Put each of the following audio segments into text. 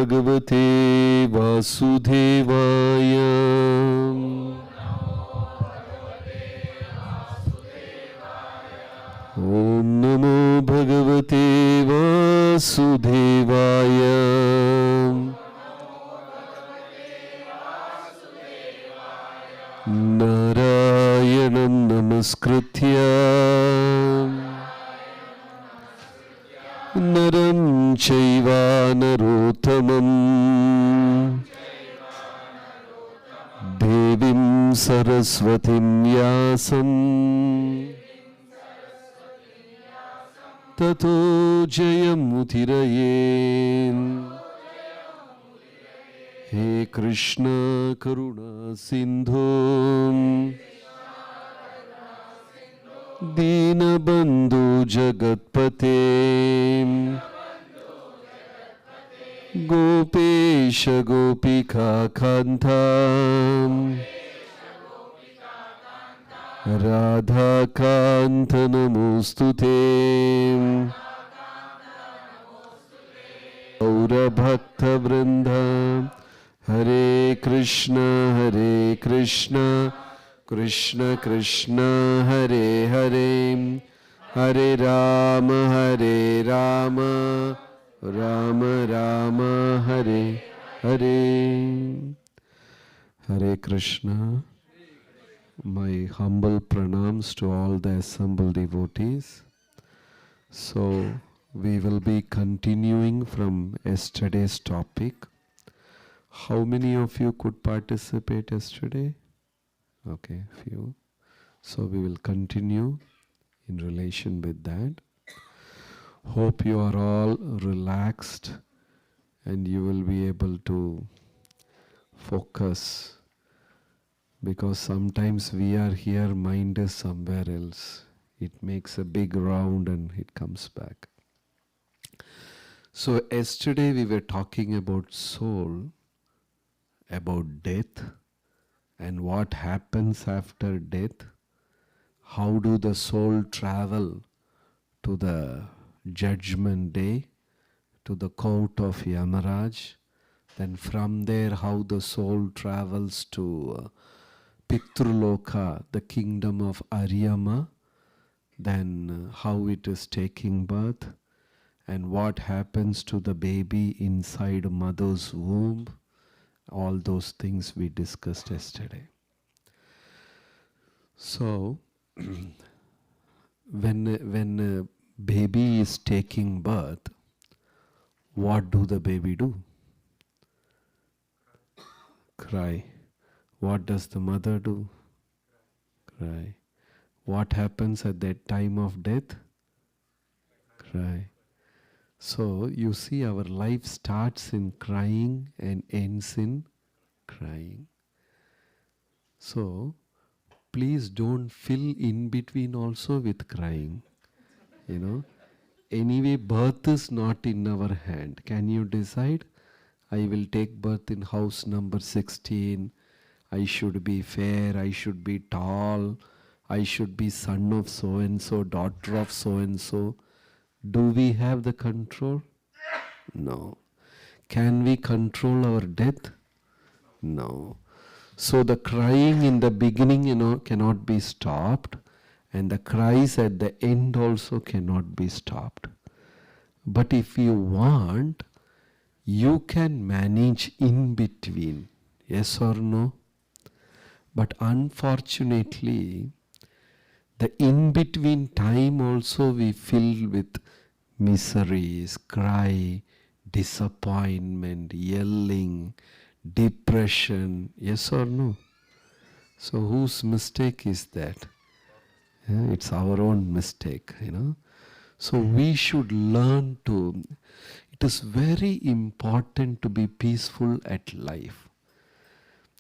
Bhagavate Vasudevaya. Om Namo Bhagavate Vasudevaya. Narayanam Namaskritya Naram Chaiva Narottamam Devim Saraswatim Vyasam Tato Jayamutirayen. He Krishna Karuna Sindhu Dinabandhu Jagatpate Gopesha Gopika Kanta Radha Kanta Namostute Gaura Bhakta Vrinda Hare Krishna Krishna Krishna Hare Hare Hare Rama Rama Rama Hare Hare. Hare Krishna. My humble pranams to all the assembled devotees. So we will be continuing from yesterday's topic. How many of you could participate yesterday? Okay, few. So we will continue in relation with that. Hope you are all relaxed and you will be able to focus, because sometimes we are here, mind is somewhere else. It makes a big round and it comes back. So yesterday we were talking about soul, about death, and what happens after death. How do the soul travel to the judgment day, to the court of Yamaraj? Then from there, how the soul travels to Pitruloka, the kingdom of Aryama. Then how it is taking birth, and what happens to the baby inside mother's womb. All those things we discussed yesterday. So, when a baby is taking birth, what do the baby do? Cry. What does the mother do? Cry. What happens at that time of death? Cry. So you see, our life starts in crying and ends in crying. So please don't fill in between also with crying. You know, anyway, birth is not in our hand. Can you decide? I will take birth in house number 16. I should be fair. I should be tall. I should be son of so and so, daughter of so and so. Do we have the control? No. Can we control our death? No. So the crying in the beginning, cannot be stopped, and the cries at the end also cannot be stopped. But if you want, you can manage in between. Yes or no? But unfortunately, the in-between time also we fill with miseries, cry, disappointment, yelling, depression. Yes or no? So whose mistake is that? It's our own mistake, So we should learn to, it is very important to be peaceful at life.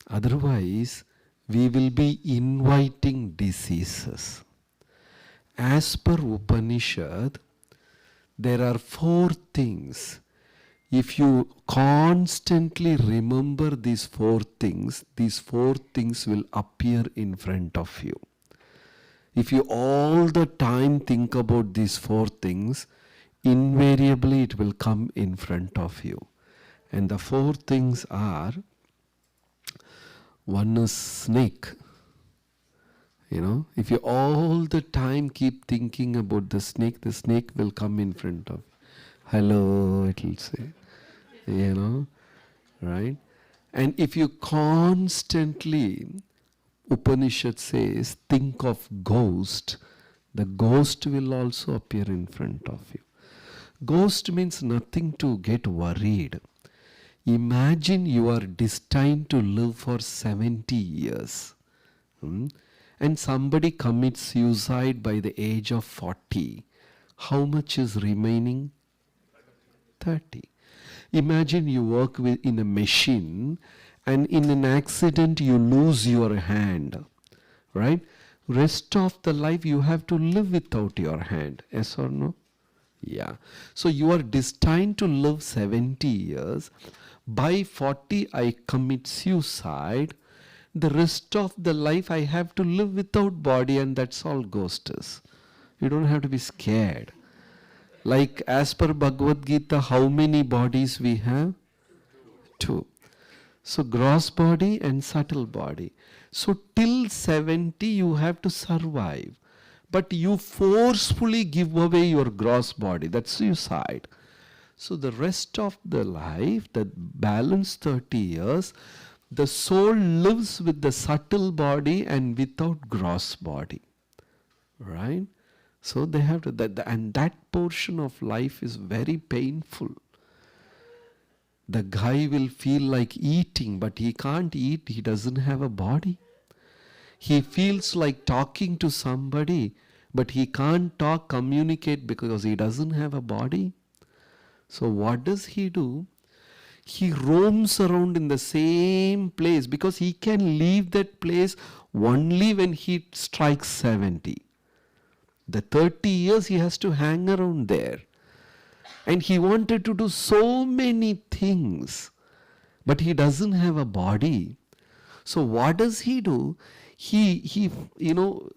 Otherwise, we will be inviting diseases. As per Upanishad, there are 4 things. If you constantly remember these 4 things will appear in front of you. If you all the time think about these 4 things, invariably it will come in front of you. And the four things are, one is snake. If you all the time keep thinking about the snake will come in front of you. Hello, it will say. Right? And if you constantly, Upanishad says, think of ghost, the ghost will also appear in front of you. Ghost means nothing to get worried. Imagine you are destined to live for 70 years. And somebody commits suicide by the age of 40. How much is remaining? 30. Imagine you work in a machine and in an accident you lose your hand. Right? Rest of the life you have to live without your hand. Yes or no? Yeah. So you are destined to live 70 years. By 40 I commit suicide. The rest of the life I have to live without body, and that's all ghost is. You don't have to be scared. Like as per Bhagavad Gita, how many bodies we have? Two. So gross body and subtle body. So till 70 you have to survive. But you forcefully give away your gross body. That's suicide. So the rest of the life, the balance 30 years, the soul lives with the subtle body and without gross body. Right? So they have to, and that portion of life is very painful. The guy will feel like eating, but he can't eat, he doesn't have a body. He feels like talking to somebody, but he can't talk, communicate because he doesn't have a body. So what does he do? He roams around in the same place because he can leave that place only when he strikes 70. The 30 years he has to hang around there. And he wanted to do so many things, but he doesn't have a body. So what does he do? He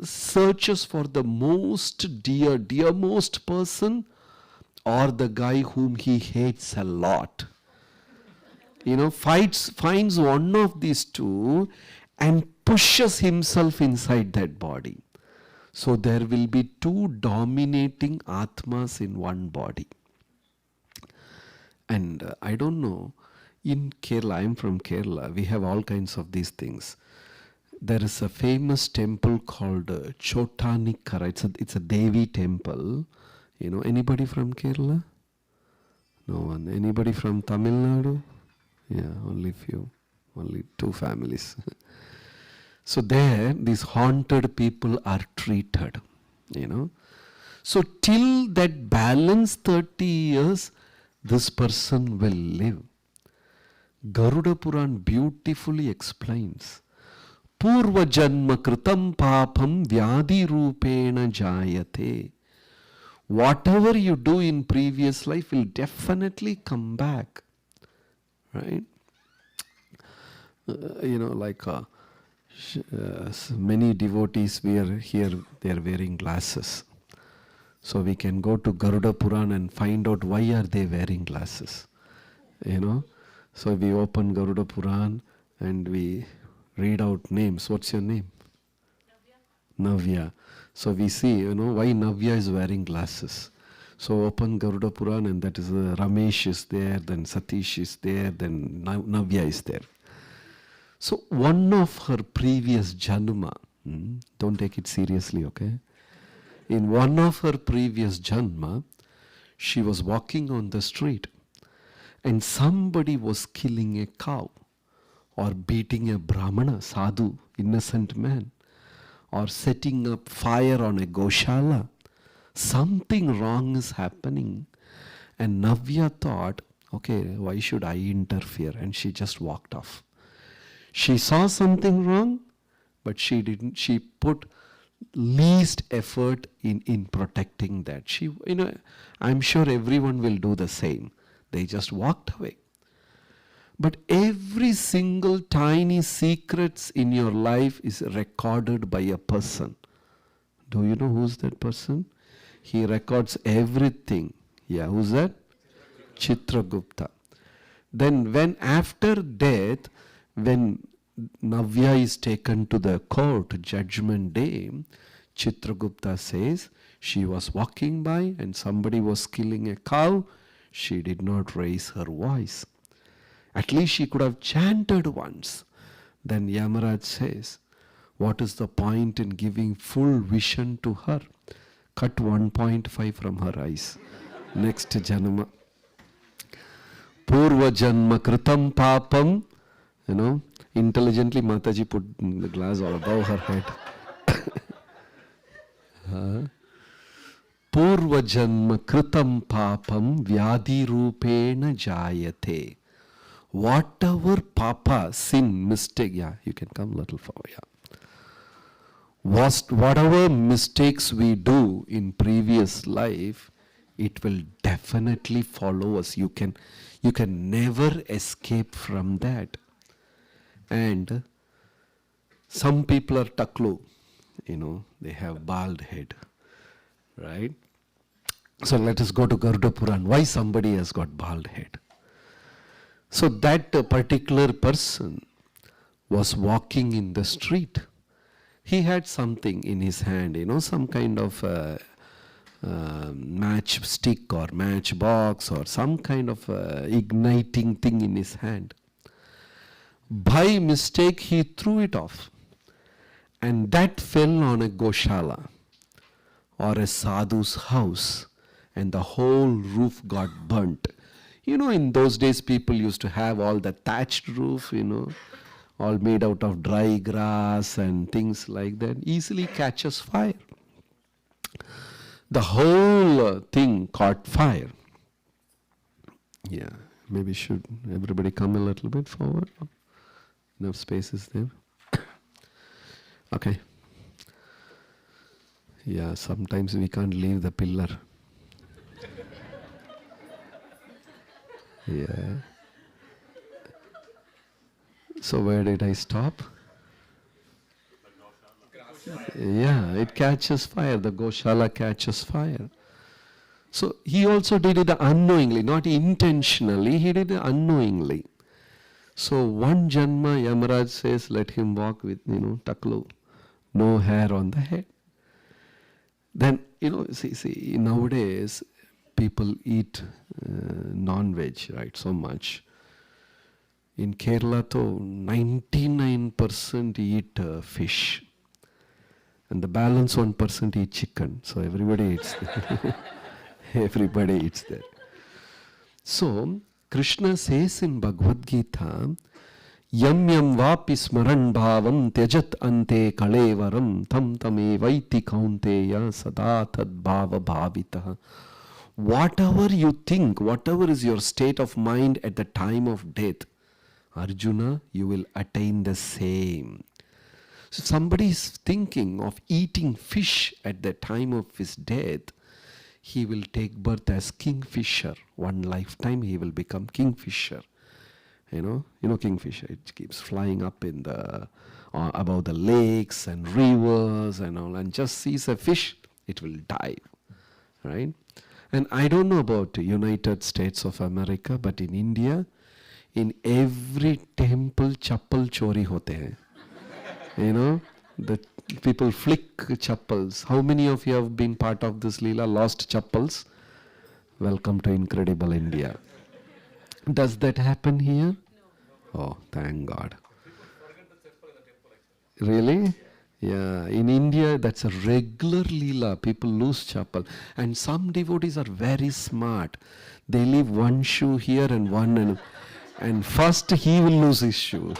searches for the most dearmost person, or the guy whom he hates a lot. Finds one of these two and pushes himself inside that body. So there will be two dominating Atmas in one body. And I don't know, in Kerala, I am from Kerala, we have all kinds of these things. There is a famous temple called Chotanikkara. It's a Devi temple. Anybody from Kerala? No one. Anybody from Tamil Nadu? Yeah, only few. Only 2 families. So there, these haunted people are treated. So till that balance 30 years, this person will live. Garuda Puran beautifully explains, Purva Janma Kritam Papam Vyadi Rupena Jayate. Whatever you do in previous life will definitely come back. Right? Many devotees we are here, they are wearing glasses. So we can go to Garuda Puran and find out why are they wearing glasses. So we open Garuda Puran and we read out names. What's your name? Navya. So we see, why Navya is wearing glasses. So open Garuda Puran and that is Ramesh is there, then Satish is there, then Navya is there. So one of her previous janma, don't take it seriously, okay? In one of her previous janma, she was walking on the street and somebody was killing a cow or beating a brahmana, sadhu, innocent man, or setting up fire on a goshala. Something wrong is happening. And Navya thought, okay, why should I interfere? And she just walked off. She saw something wrong, but she didn't. She put least effort in protecting that. I'm sure everyone will do the same. They just walked away. But every single tiny secrets in your life is recorded by a person. Do you know who's that person? He records everything. Yeah, who's that? Chitragupta. Then when after death, when Navya is taken to the court, judgment day, Chitragupta says she was walking by and somebody was killing a cow. She did not raise her voice. At least she could have chanted once. Then Yamaraj says, what is the point in giving full vision to her? Cut 1.5 from her eyes. Next janma. Purva janma kritam papam. Intelligently Mataji put the glass all above her head. Purva janma kritam papam vyadi rupena jayate. Whatever papa, sin, mistake, you can come a little forward, whatever mistakes we do in previous life, it will definitely follow us. You can never escape from that. And some people are taklu, they have bald head, right? So let us go to Garuda Puran. Why somebody has got bald head? So that particular person was walking in the street. He had something in his hand, some kind of matchstick or matchbox or some kind of igniting thing in his hand. By mistake, he threw it off. And that fell on a goshala or a sadhu's house. And the whole roof got burnt. In those days, people used to have all the thatched roof, all made out of dry grass and things like that. Easily catches fire. The whole thing caught fire. Yeah, maybe should everybody come a little bit forward? Enough space is there. Okay. Yeah, sometimes we can't leave the pillar. Yeah. So where did I stop? Yeah, it catches fire. The Goshala catches fire. So he also did it unknowingly, not intentionally. He did it unknowingly. So one janma, Yamaraj says, let him walk with, taklu, no hair on the head. Then, see, nowadays people eat non-veg, right, so much. In Kerala, though, 99% eat fish. And the balance 1% eat chicken. So everybody eats that. Everybody eats that. So, Krishna says in Bhagavad Gita, Yam yam vapi smaran bhavam tyajat ante kalevaram tam tame vaiti kaunteya sada tad bhava bhavitaha. Whatever you think, whatever is your state of mind at the time of death, Arjuna, you will attain the same. So somebody is thinking of eating fish at the time of his death, he will take birth as kingfisher. One lifetime he will become kingfisher. You know kingfisher, it keeps flying up in the above the lakes and rivers and all, and just sees a fish, it will dive, right? And I don't know about the United States of America, but in India, in every temple, chappal chori hote hain. The people flick chappals. How many of you have been part of this Leela, lost chappals? Welcome to incredible India. Does that happen here? No. Oh, thank God. Really? Yeah, in India that's a regular Leela. People lose chappal. And some devotees are very smart. They leave one shoe here and one, and first he will lose his shoe.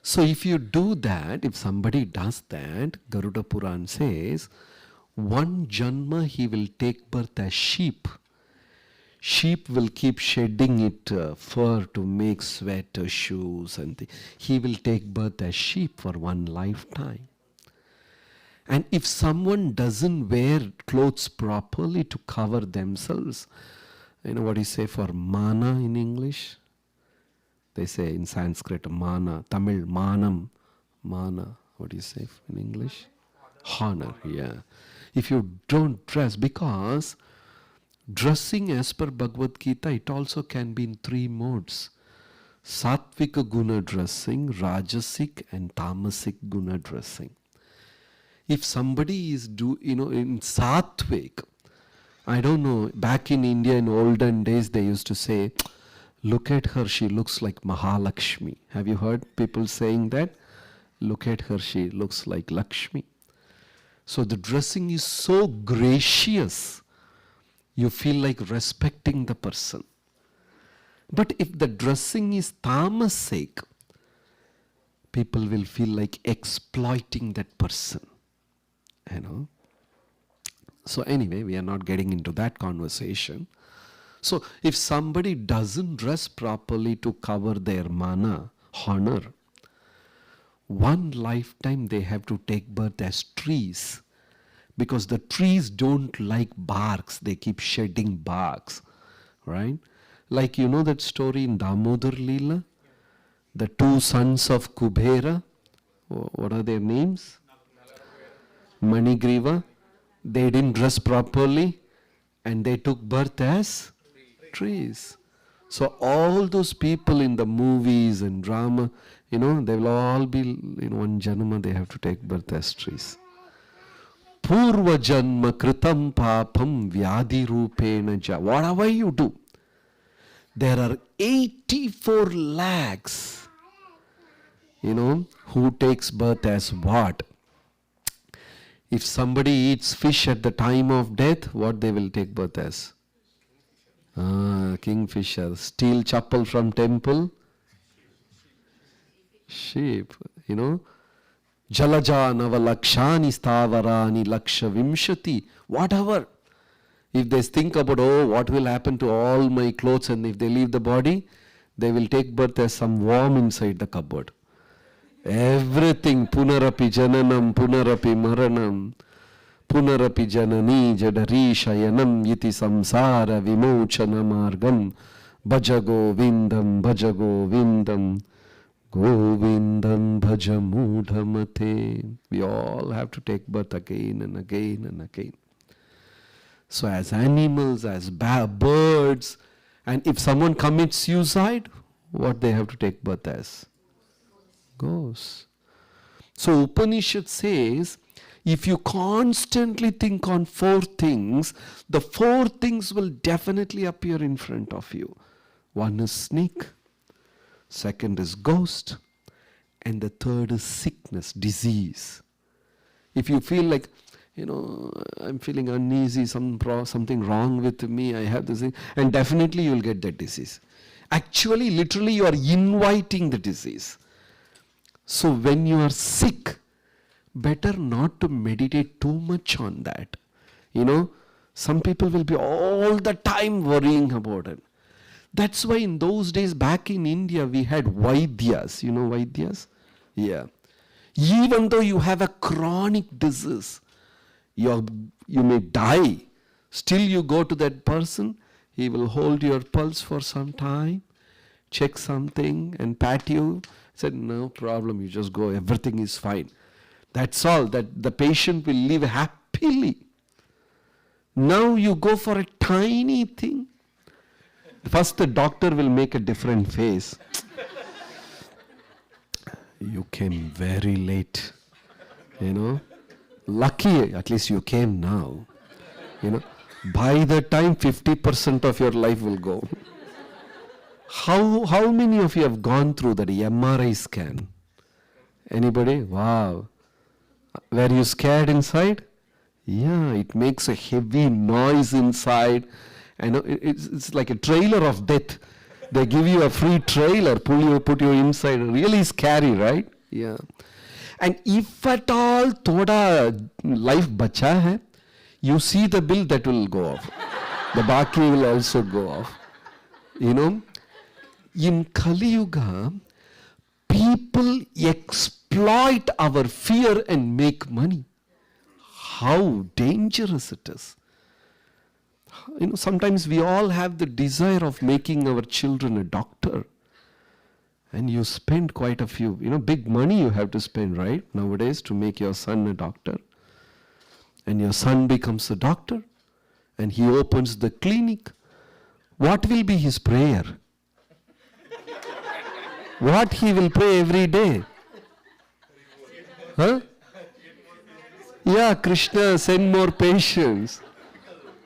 So if you do that, if somebody does that, Garuda Puran says, one janma he will take birth as sheep. Sheep will keep shedding it fur to make sweater, shoes, and he will take birth as sheep for one lifetime. And if someone doesn't wear clothes properly to cover themselves, what do you say for mana in English? They say in Sanskrit, mana, Tamil, manam, mana. What do you say in English? Honor, yeah. If you don't dress, because Dressing as per Bhagavad Gita, it also can be in 3 modes. Satvika guna dressing, Rajasic and Tamasic guna dressing. If somebody is in Satvik, I don't know, back in India in olden days they used to say, look at her, she looks like Mahalakshmi. Have you heard people saying that? Look at her, she looks like Lakshmi. So the dressing is so gracious, you feel like respecting the person. But if the dressing is tamasic, people will feel like exploiting that person. So anyway, we are not getting into that conversation. So if somebody doesn't dress properly to cover their mana, honor, one lifetime they have to take birth as trees. Because the trees don't like barks, they keep shedding barks. Right? Like that story in Damodar Leela? The 2 sons of Kubera, what are their names? Manigriva. They didn't dress properly and they took birth as trees. So all those people in the movies and drama, they will all be, one janma they have to take birth as trees. Purva janma kritam papam vyadi rupena ja. Whatever you do, there are 84 lakhs, who takes birth as what? If somebody eats fish at the time of death, what they will take birth as? Kingfisher. Steal chappal from temple? Sheep. Jalaja navalakshani stavarani laksha vimshati. Whatever. If they think about, what will happen to all my clothes, and if they leave the body, they will take birth as some worm inside the cupboard. Everything, punarapi jananam, punarapi maranam, punarapi janani jadari shayanam yiti samsara vimochana margam, bhaja govindam, govindam bhaja mudhamate. We all have to take birth again and again and again. So as animals, as birds, and if someone commits suicide, what they have to take birth as? Ghosts. So Upanishad says, if you constantly think on 4 things, the 4 things will definitely appear in front of you. One is snake, second is ghost, and the third is sickness, disease. If you feel like, I'm feeling uneasy, something wrong with me, I have this thing, and definitely you will get that disease. Actually, literally, you are inviting the disease. So when you are sick, better not to meditate too much on that. Some people will be all the time worrying about it. That's why in those days back in India, we had Vaidyas. You know Vaidyas? Yeah. Even though you have a chronic disease, you may die, still you go to that person, he will hold your pulse for some time, check something and pat you. Said, no problem, you just go, everything is fine. That's all, that the patient will live happily. Now you go for a tiny thing. First the doctor will make a different face. You came very late. Lucky, at least you came now. By the time 50% of your life will go. How many of you have gone through that MRI scan? Anybody? Wow. Were you scared inside? Yeah, it makes a heavy noise inside. And it's like a trailer of death. They give you a free trailer, put you inside. Really scary, right? Yeah. And if at all thoda life bacha hai, you see the bill, that will go off. The baki will also go off. In Kali Yuga, people exploit our fear and make money. How dangerous it is. Sometimes we all have the desire of making our children a doctor. And you spend quite a few, big money you have to spend, right, nowadays to make your son a doctor. And your son becomes a doctor. and he opens the clinic, what will be his prayer? What he will pray every day? Huh? Yeah, Krishna, send more patients.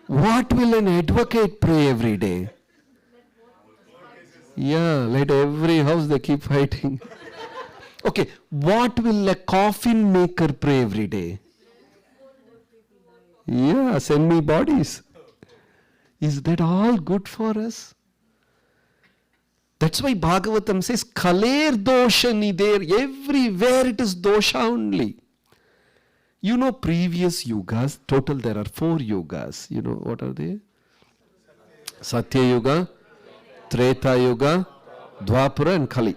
What will an advocate pray every day? Yeah, let every house they keep fighting. Okay, what will a coffin maker pray every day? Yeah, send me bodies. Is that all good for us? That's why Bhagavatam says, Kaler dosha nider. Everywhere it is dosha only. You know, previous yugas, total there are 4 yugas. You know, what are they? Satya Yuga, Treta Yuga, Dwapara and Kali.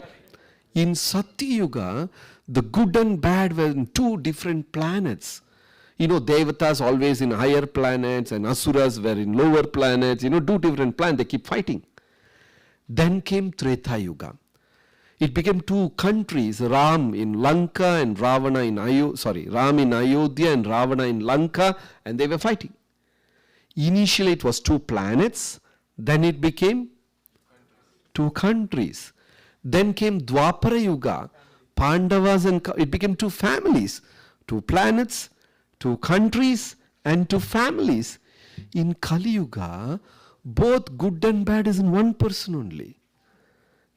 In Satya Yuga, the good and bad were in 2 different planets. You know, Devatas always in higher planets and Asuras were in lower planets. You know, 2 different planets, they keep fighting. Then came Treta Yuga. It became 2 countries, Ram in Lanka and Ravana in Ram in Ayodhya and Ravana in Lanka, and they were fighting. Initially it was 2 planets, then it became 2 countries. Then came Dwapara Yuga, Pandavas and it became 2 families, 2 planets, 2 countries and 2 families. In Kali Yuga, both good and bad is in one person only.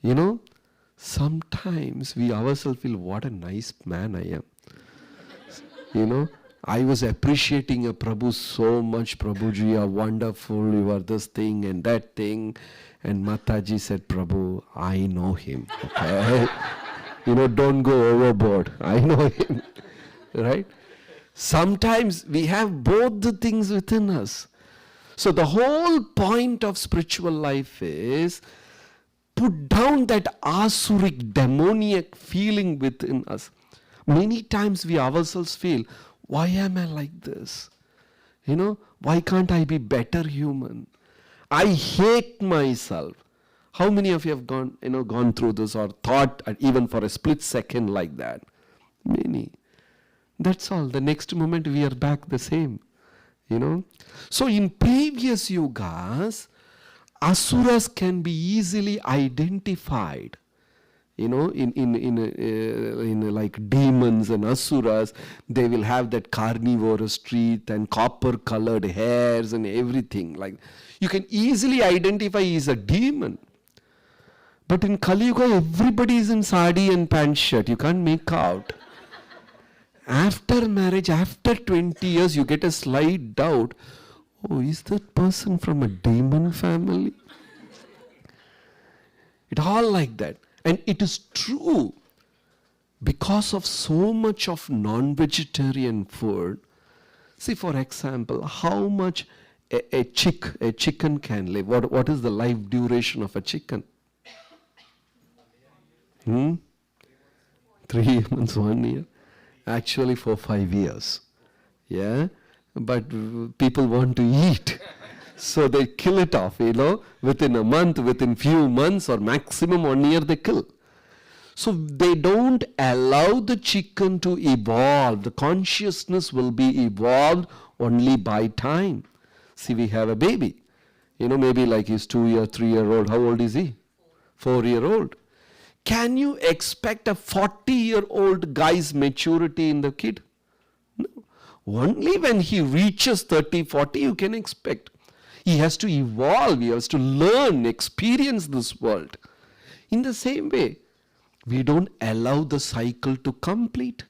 You know, sometimes we ourselves feel, what a nice man I am. You know, I was appreciating a Prabhu so much. Prabhuji, you are wonderful, you are this thing and that thing. And Mataji said, Prabhu, I know him. Okay? You know, don't go overboard. I know him. Right? Sometimes we have both the things within us. So the whole point of spiritual life is put down that asuric, demoniac feeling within us. Many times we ourselves feel, why am I like this? You know, why can't I be better human? I hate myself. How many of you have gone through this or thought even for a split second like that? Many. That's all. The next moment we are back the same. You know. So in previous yugas, asuras can be easily identified. You know, in like demons and asuras, they will have that carnivorous teeth and copper-colored hairs and everything. Like you can easily identify he's a demon. But in Kali Yuga, everybody is in sari and pant shirt. You can't make out. After marriage, after 20 years, you get a slight doubt. Oh, is that person from a demon family? It all like that. And it is true. Because of so much of non-vegetarian food. See, for example, how much a chicken can live. What is the life duration of a chicken? 3 months, 1 year. Actually for 5 years. Yeah. But people want to eat. So they kill it off, you know, within a month, within few months or maximum 1 year they kill. So they don't allow the chicken to evolve. The consciousness will be evolved only by time. See, we have a baby. You know, maybe like he's 2 year, 3 year old. How old is he? 4 year old. Can you expect a 40-year-old guy's maturity in the kid? No. Only when he reaches 30, 40, you can expect. He has to evolve, he has to learn, experience this world. In the same way, we don't allow the cycle to complete.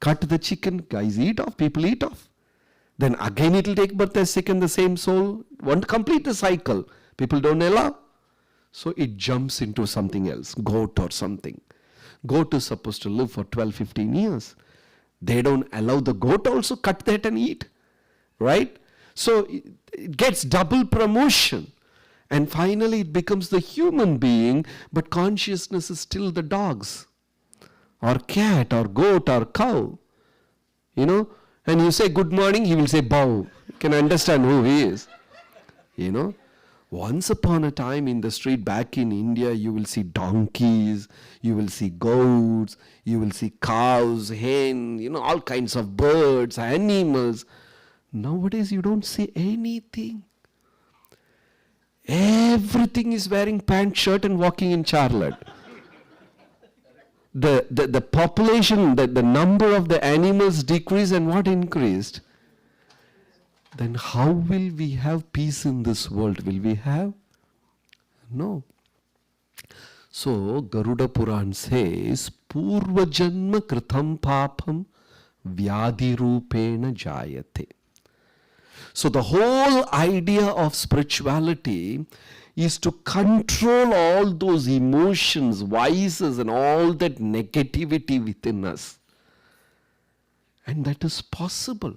Cut the chicken, guys eat off, people eat off. Then again it will take birth as second, the same soul. Won't complete the cycle. People don't allow. So it jumps into something else, goat or something. Goat is supposed to live for 12, 15 years. They don't allow the goat also cut that and eat. Right? So it gets double promotion. And finally it becomes the human being, but consciousness is still the dogs. Or cat, or goat, or cow. You know? And you say good morning, he will say bow. You can understand who he is. You know? Once upon a time in the street back in India, you will see donkeys, you will see goats, you will see cows, hen, you know, all kinds of birds, animals. Nowadays you don't see anything. Everything is wearing pant, shirt and walking in Charlotte. The population, the number of the animals decreased and what increased? Then how will we have peace in this world? Will we have? No. So Garuda Puran says, Purva Janma Kritam Papam Vyadhi Rupena Jayate. So the whole idea of spirituality is to control all those emotions, vices and all that negativity within us. And that is possible.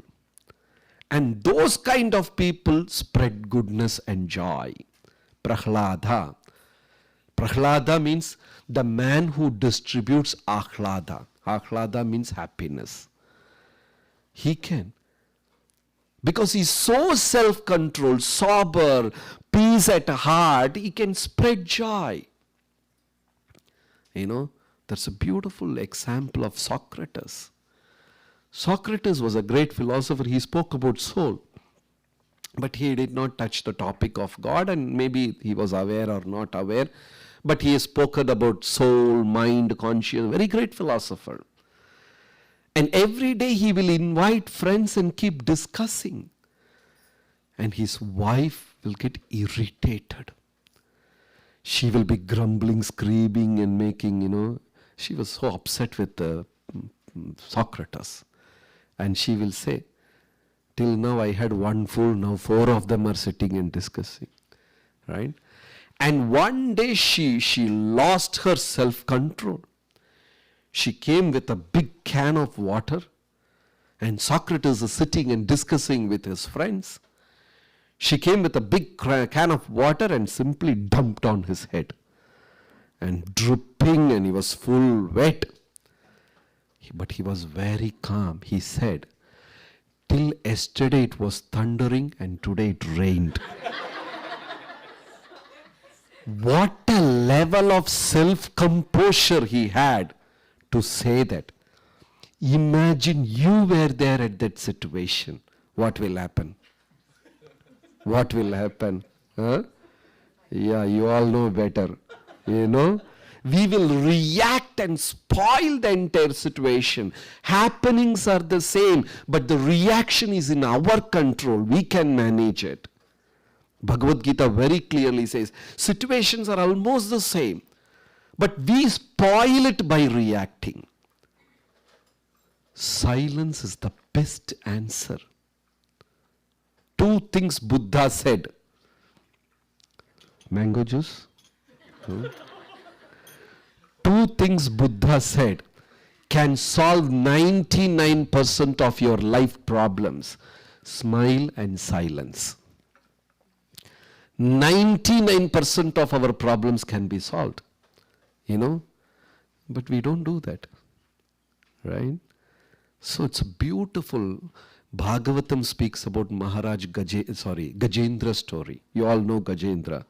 And those kind of people spread goodness and joy. Prahlada. Prahlada means the man who distributes ahlada. Ahlada means happiness. He can. Because he's so self-controlled, sober, peace at heart, he can spread joy. That's a beautiful example of Socrates. Socrates was a great philosopher. He spoke about soul. But he did not touch the topic of God, and maybe he was aware or not aware. But he has spoken about soul, mind, conscience. Very great philosopher. And every day he will invite friends and keep discussing. And his wife will get irritated. She will be grumbling, screaming and making, she was so upset with Socrates. And she will say, till now I had one fool, now 4 of them are sitting and discussing. Right? And one day she lost her self-control. She came with a big can of water, and Socrates is sitting and discussing with his friends. She came with a big can of water and simply dumped on his head. And dripping, and he was full wet. But he was very calm. He said, till yesterday it was thundering and today it rained. What a level of self-composure he had to say that. Imagine you were there at that situation. What will happen? What will happen? Huh? Yeah, you all know better. We will react and spoil the entire situation. Happenings are the same, but the reaction is in our control. We can manage it. Bhagavad Gita very clearly says, situations are almost the same, but we spoil it by reacting. Silence is the best answer. 2 things Buddha said. Mango juice? 2 things Buddha said can solve 99% of your life problems. Smile and silence. 99% of our problems can be solved. But we don't do that. Right? So it's beautiful. Bhagavatam speaks about Maharaj Gajendra story. You all know Gajendra,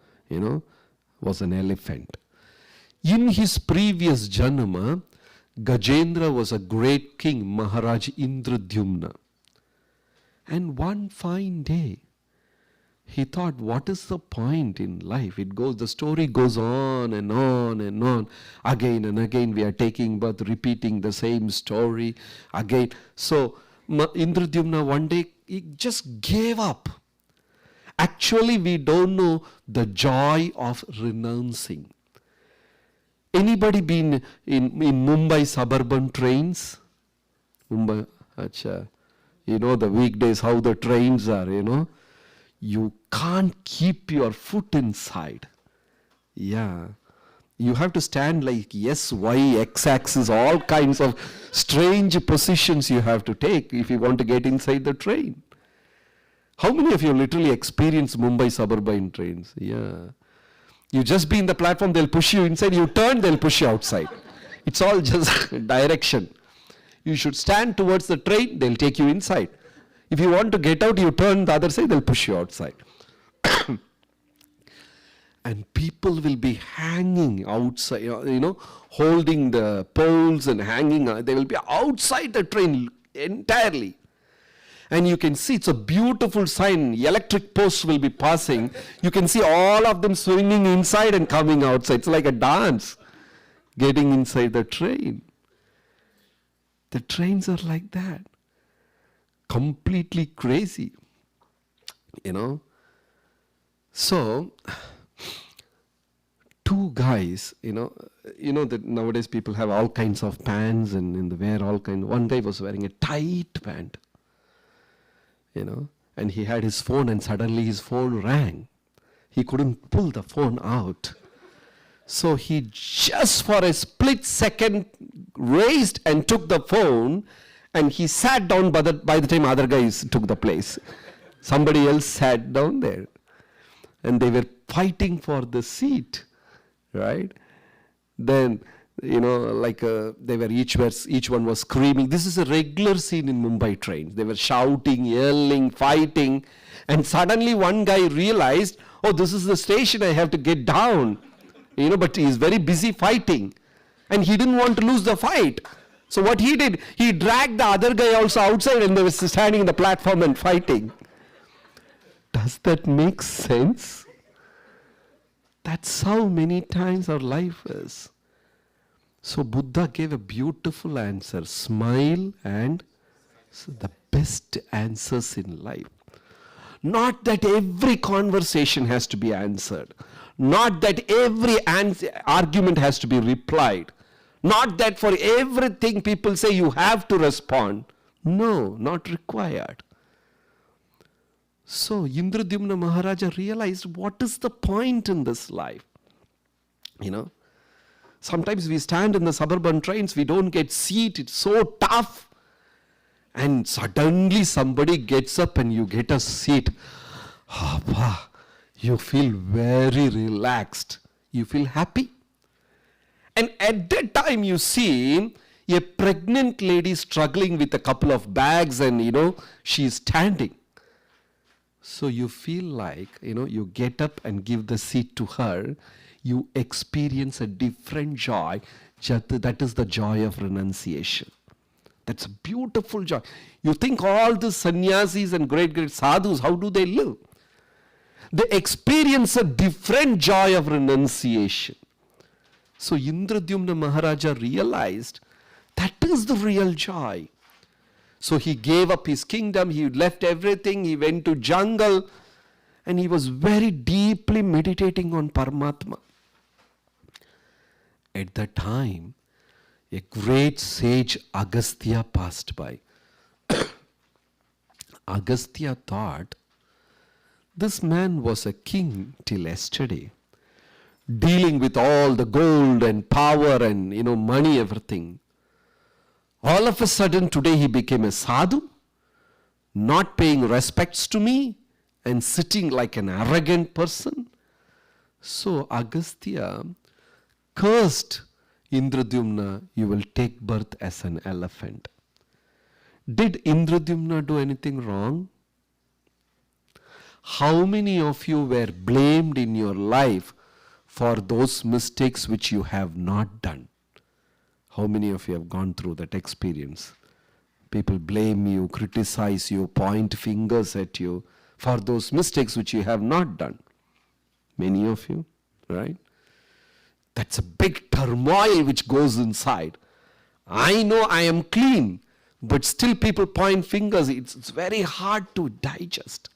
was an elephant. In his previous janama, Gajendra was a great king, Maharaj Indradyumna. And one fine day, he thought, what is the point in life? The story goes on and on and on. Again and again we are taking birth, repeating the same story again. So Indradyumna one day, he just gave up. Actually, we don't know the joy of renouncing. Anybody been in Mumbai suburban trains? Mumbai, acha. The weekdays, how the trains are, You can't keep your foot inside. Yeah. You have to stand like S, Y, X axis, all kinds of strange positions you have to take if you want to get inside the train. How many of you literally experience Mumbai suburban trains? Yeah. You just be in the platform, they'll push you inside, you turn, they'll push you outside. It's all just direction. You should stand towards the train, they'll take you inside. If you want to get out, you turn the other side, they'll push you outside. And people will be hanging outside, holding the poles and hanging. They will be outside the train entirely. And you can see it's a beautiful sign. Electric posts will be passing. You can see all of them swinging inside and coming outside. It's like a dance getting inside the train. The trains are like that. Completely crazy. So, two guys, that nowadays people have all kinds of pants and they wear all kinds. One guy was wearing a tight pant, and he had his phone and suddenly his phone rang. He couldn't pull the phone out. So he just for a split second raised and took the phone, and he sat down by the time other guys took the place. Somebody else sat down there. And they were fighting for the seat, right? Then, they were each one was screaming. This is a regular scene in Mumbai trains. They were shouting, yelling, fighting. And suddenly one guy realized, oh, this is the station, I have to get down. But he is very busy fighting. And he didn't want to lose the fight. So what he did, he dragged the other guy also outside and they were standing in the platform and fighting. Does that make sense? That's how many times our life is. So Buddha gave a beautiful answer. Smile and the best answers in life. Not that every conversation has to be answered. Not that every argument has to be replied. Not that for everything people say you have to respond. No, not required. So Indradyumna Maharaja realized, what is the point in this life? Sometimes we stand in the suburban trains, we don't get seat, it's so tough. And suddenly somebody gets up and you get a seat. You feel very relaxed. You feel happy. And at that time you see a pregnant lady struggling with a couple of bags and she is standing. So you feel like, you get up and give the seat to her, you experience a different joy. That is the joy of renunciation. That's a beautiful joy. You think all the sannyasis and great sadhus, how do they live? They experience a different joy of renunciation. So Indradyumna Maharaja realized that is the real joy. So he gave up his kingdom, he left everything, he went to jungle, and he was very deeply meditating on Paramatma. At that time, a great sage Agastya passed by. Agastya thought, this man was a king till yesterday, dealing with all the gold and power and money, everything. All of a sudden today he became a sadhu, not paying respects to me and sitting like an arrogant person. So Agastya cursed Indradyumna, you will take birth as an elephant. Did Indradyumna do anything wrong? How many of you were blamed in your life for those mistakes which you have not done? How many of you have gone through that experience? People blame you, criticize you, point fingers at you for those mistakes which you have not done. Many of you, right? That's a big turmoil which goes inside. I know I am clean, but still people point fingers. It's very hard to digest.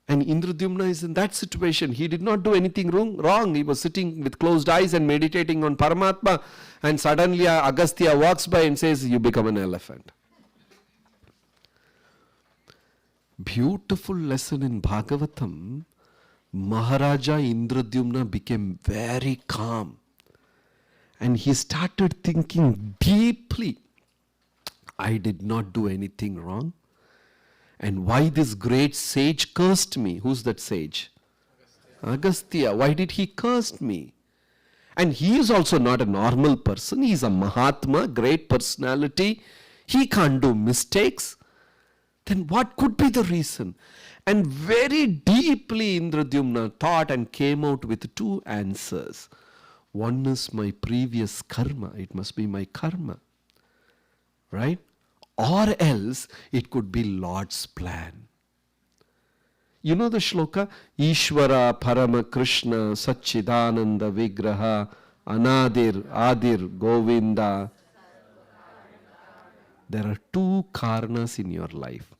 And Indradyumna is in that situation. He did not do anything wrong. He was sitting with closed eyes and meditating on Paramatma, and suddenly Agastya walks by and says, you become an elephant. Beautiful lesson in Bhagavatam. Maharaja Indradyumna became very calm. And he started thinking deeply, I did not do anything wrong. And why this great sage cursed me? Who's that sage? Agastya. Why did he curse me? And he is also not a normal person. He is a Mahatma, great personality. He can't do mistakes. Then what could be the reason? And very deeply Indradyumna thought and came out with two answers. One is my previous karma. It must be my karma. Right? or else it could be Lord's plan. You know the shloka? Ishvara Parama Krishna Satchidananda Vigraha Anadir Adir Govinda. There are two karnas in your life.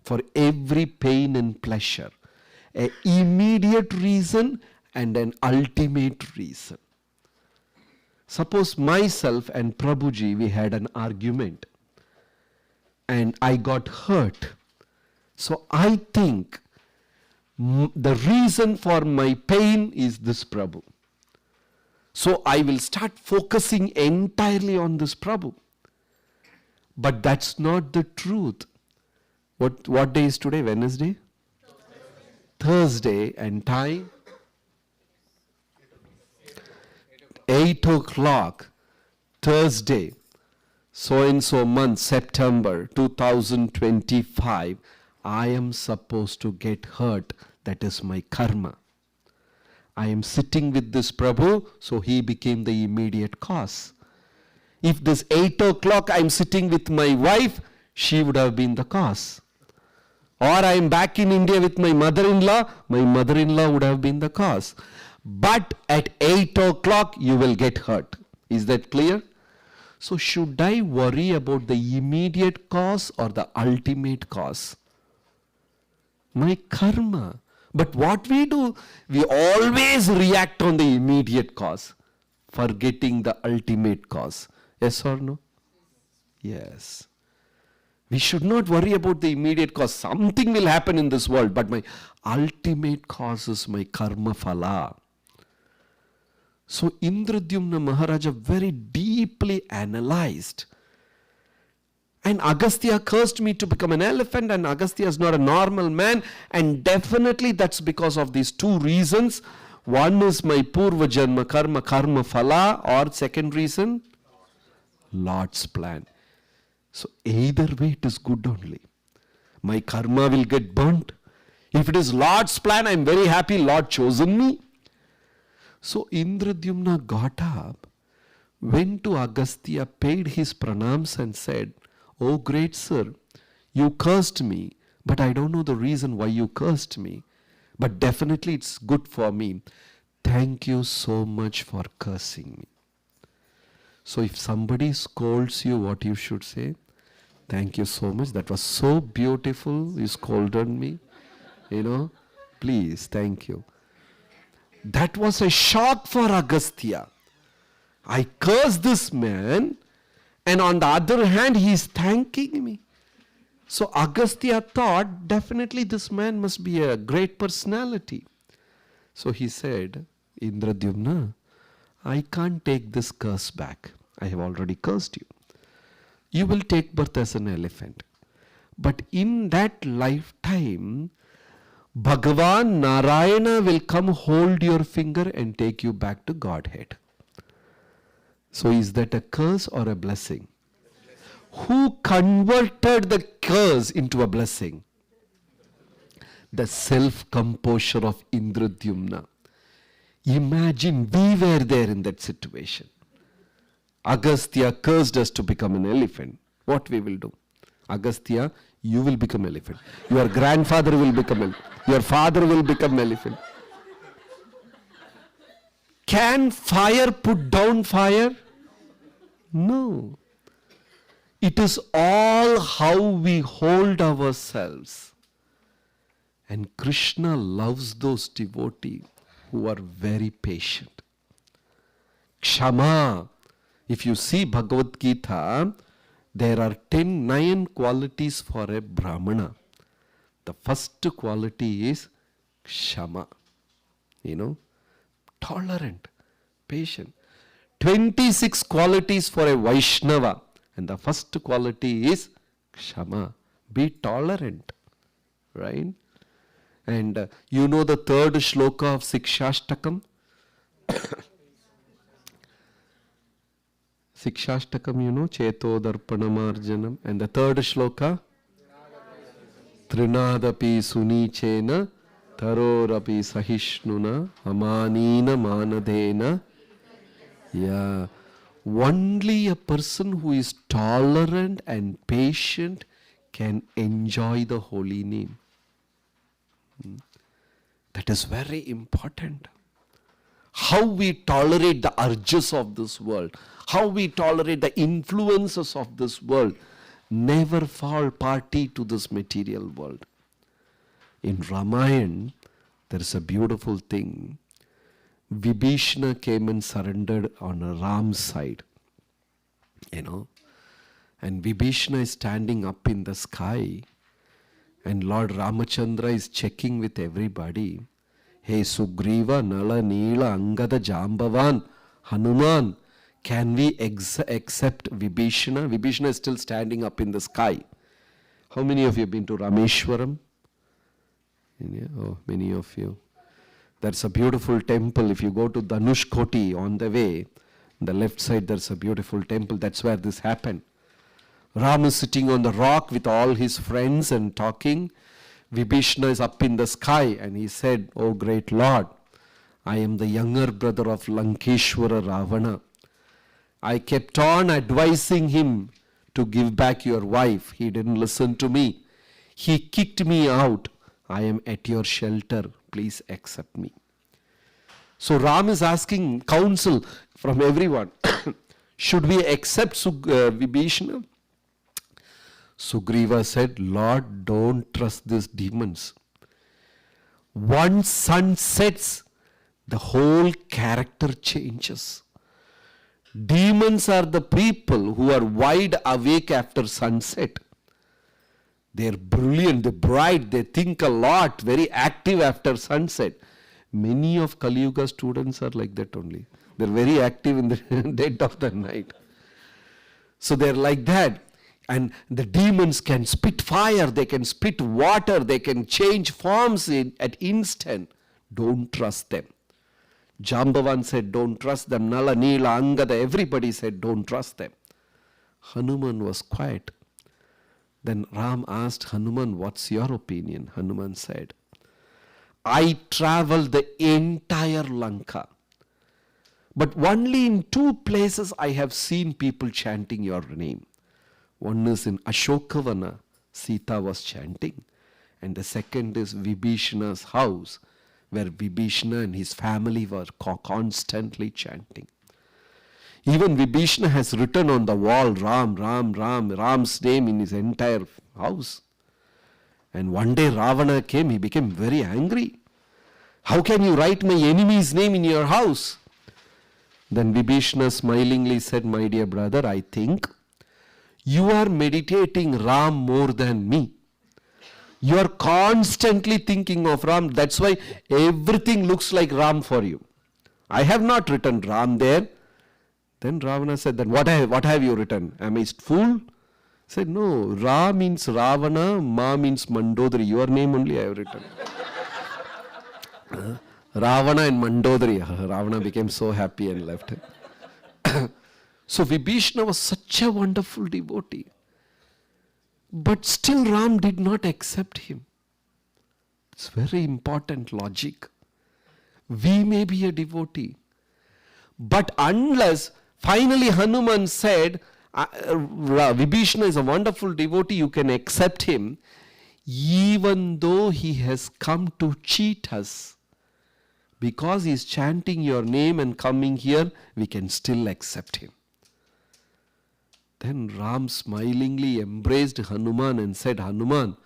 For every pain and pleasure, an immediate reason and an ultimate reason. Suppose myself and Prabhuji, we had an argument and I got hurt. So I think the reason for my pain is this Prabhu. So I will start focusing entirely on this Prabhu. But that's not the truth. What day is today? Wednesday? Thursday, and time 8 o'clock, Thursday, so and so month, September 2025, I am supposed to get hurt. That is my karma. I am sitting with this Prabhu, so he became the immediate cause. If this 8 o'clock I am sitting with my wife, she would have been the cause. Or I am back in India with my mother-in-law would have been the cause. But at 8 o'clock you will get hurt. Is that clear? So should I worry about the immediate cause or the ultimate cause? My karma. But what we do, we always react on the immediate cause, forgetting the ultimate cause. Yes or no? Yes. We should not worry about the immediate cause. Something will happen in this world, but my ultimate cause is my karma phala. So Indradyumna Maharaja very deeply analyzed. And Agastya cursed me to become an elephant, and Agastya is not a normal man, and definitely that's because of these two reasons. One is my Purva Janma Karma, Karma Phala, or second reason, Lord's plan. So either way it is good only. My karma will get burnt. If it is Lord's plan, I am very happy Lord chosen me. So Indradyumna got up, went to Agastya, paid his pranams and said, "Oh great sir, you cursed me, but I don't know the reason why you cursed me. But definitely it's good for me. Thank you so much for cursing me." So if somebody scolds you, what you should say? "Thank you so much. That was so beautiful. You scolded me. Please, thank you." That was a shock for Agastya. I cursed this man, and on the other hand, he is thanking me. So Agastya thought, definitely this man must be a great personality. So he said, "Indradyumna, I can't take this curse back. I have already cursed you. You will take birth as an elephant. But in that lifetime, Bhagavan Narayana will come hold your finger and take you back to Godhead." So is that a curse or a blessing? Who converted the curse into a blessing? The self-composure of Indradyumna. Imagine we were there in that situation. Agastya cursed us to become an elephant. What we will do? "Agastya, you will become elephant. Your grandfather will become elephant. Your father will become elephant." Can fire put down fire? No. It is all how we hold ourselves. And Krishna loves those devotees who are very patient. Kshama. If you see Bhagavad Gita, there are 9 qualities for a Brahmana. The first quality is Kshama. Tolerant, patient. 26 qualities for a Vaishnava. And the first quality is Kshama. Be tolerant. Right? And the third shloka of Sikshashtakam? Sikshashtakam, Cheto Darpanamarjanam. And the third shloka? Trinadapi Sunichena Tarorapi Sahishnuna Amanina Manadena. Yeah. Only a person who is tolerant and patient can enjoy the holy name. That is very important. How we tolerate the urges of this world, how we tolerate the influences of this world, never fall party to this material world. In Ramayana, there is a beautiful thing. Vibhishana came and surrendered on Ram's side. And Vibhishana is standing up in the sky, and Lord Ramachandra is checking with everybody. Hey Sugriva, Nala, Neela, Angada, Jambavan, Hanuman, can we accept Vibhishana? Vibhishana is still standing up in the sky. How many of you have been to Rameshwaram? Oh, many of you. That's a beautiful temple. If you go to Dhanushkoti on the way, on the left side there's a beautiful temple. That's where this happened. Ram is sitting on the rock with all his friends and talking. Vibhishana is up in the sky and he said, "Oh great Lord, I am the younger brother of Lankeshwara Ravana. I kept on advising him to give back your wife. He didn't listen to me. He kicked me out. I am at your shelter. Please accept me." So Ram is asking counsel from everyone. Should we accept Vibhishana? Sugriva said, "Lord, don't trust these demons. Once sun sets, the whole character changes. Demons are the people who are wide awake after sunset. They're brilliant, they're bright, they think a lot, very active after sunset. Many of Kali Yuga students are like that only. They're very active in the dead of the night. So they're like that. And the demons can spit fire, they can spit water, they can change forms at instant. Don't trust them." Jambavan said, "Don't trust them." Nala, Neela, Angada, everybody said, "Don't trust them." Hanuman was quiet. Then Ram asked Hanuman, "What's your opinion?" Hanuman said, "I traveled the entire Lanka, but only in 2 places I have seen people chanting your name. One is in Ashokavana, Sita was chanting, and the second is Vibhishana's house, where Vibhishana and his family were constantly chanting. Even Vibhishana has written on the wall, Ram, Ram, Ram, Ram's name in his entire house. And one day Ravana came, he became very angry. How can you write my enemy's name in your house? Then Vibhishana smilingly said, "My dear brother, I think you are meditating Ram more than me. You are constantly thinking of Ram. That's why everything looks like Ram for you. I have not written Ram there." Then Ravana said, "Then what have you written? Am I fool?" He said, "No, Ra means Ravana, Ma means Mandodari. Your name only I have written." Ravana and Mandodari. Ravana became so happy and left him. So Vibhishana was such a wonderful devotee. But still Ram did not accept him. It's very important logic. We may be a devotee, but unless finally Hanuman said, Vibhishana is a wonderful devotee, you can accept him, even though he has come to cheat us. Because he is chanting your name and coming here, we can still accept him. Then Ram smilingly embraced Hanuman and said, "Hanuman,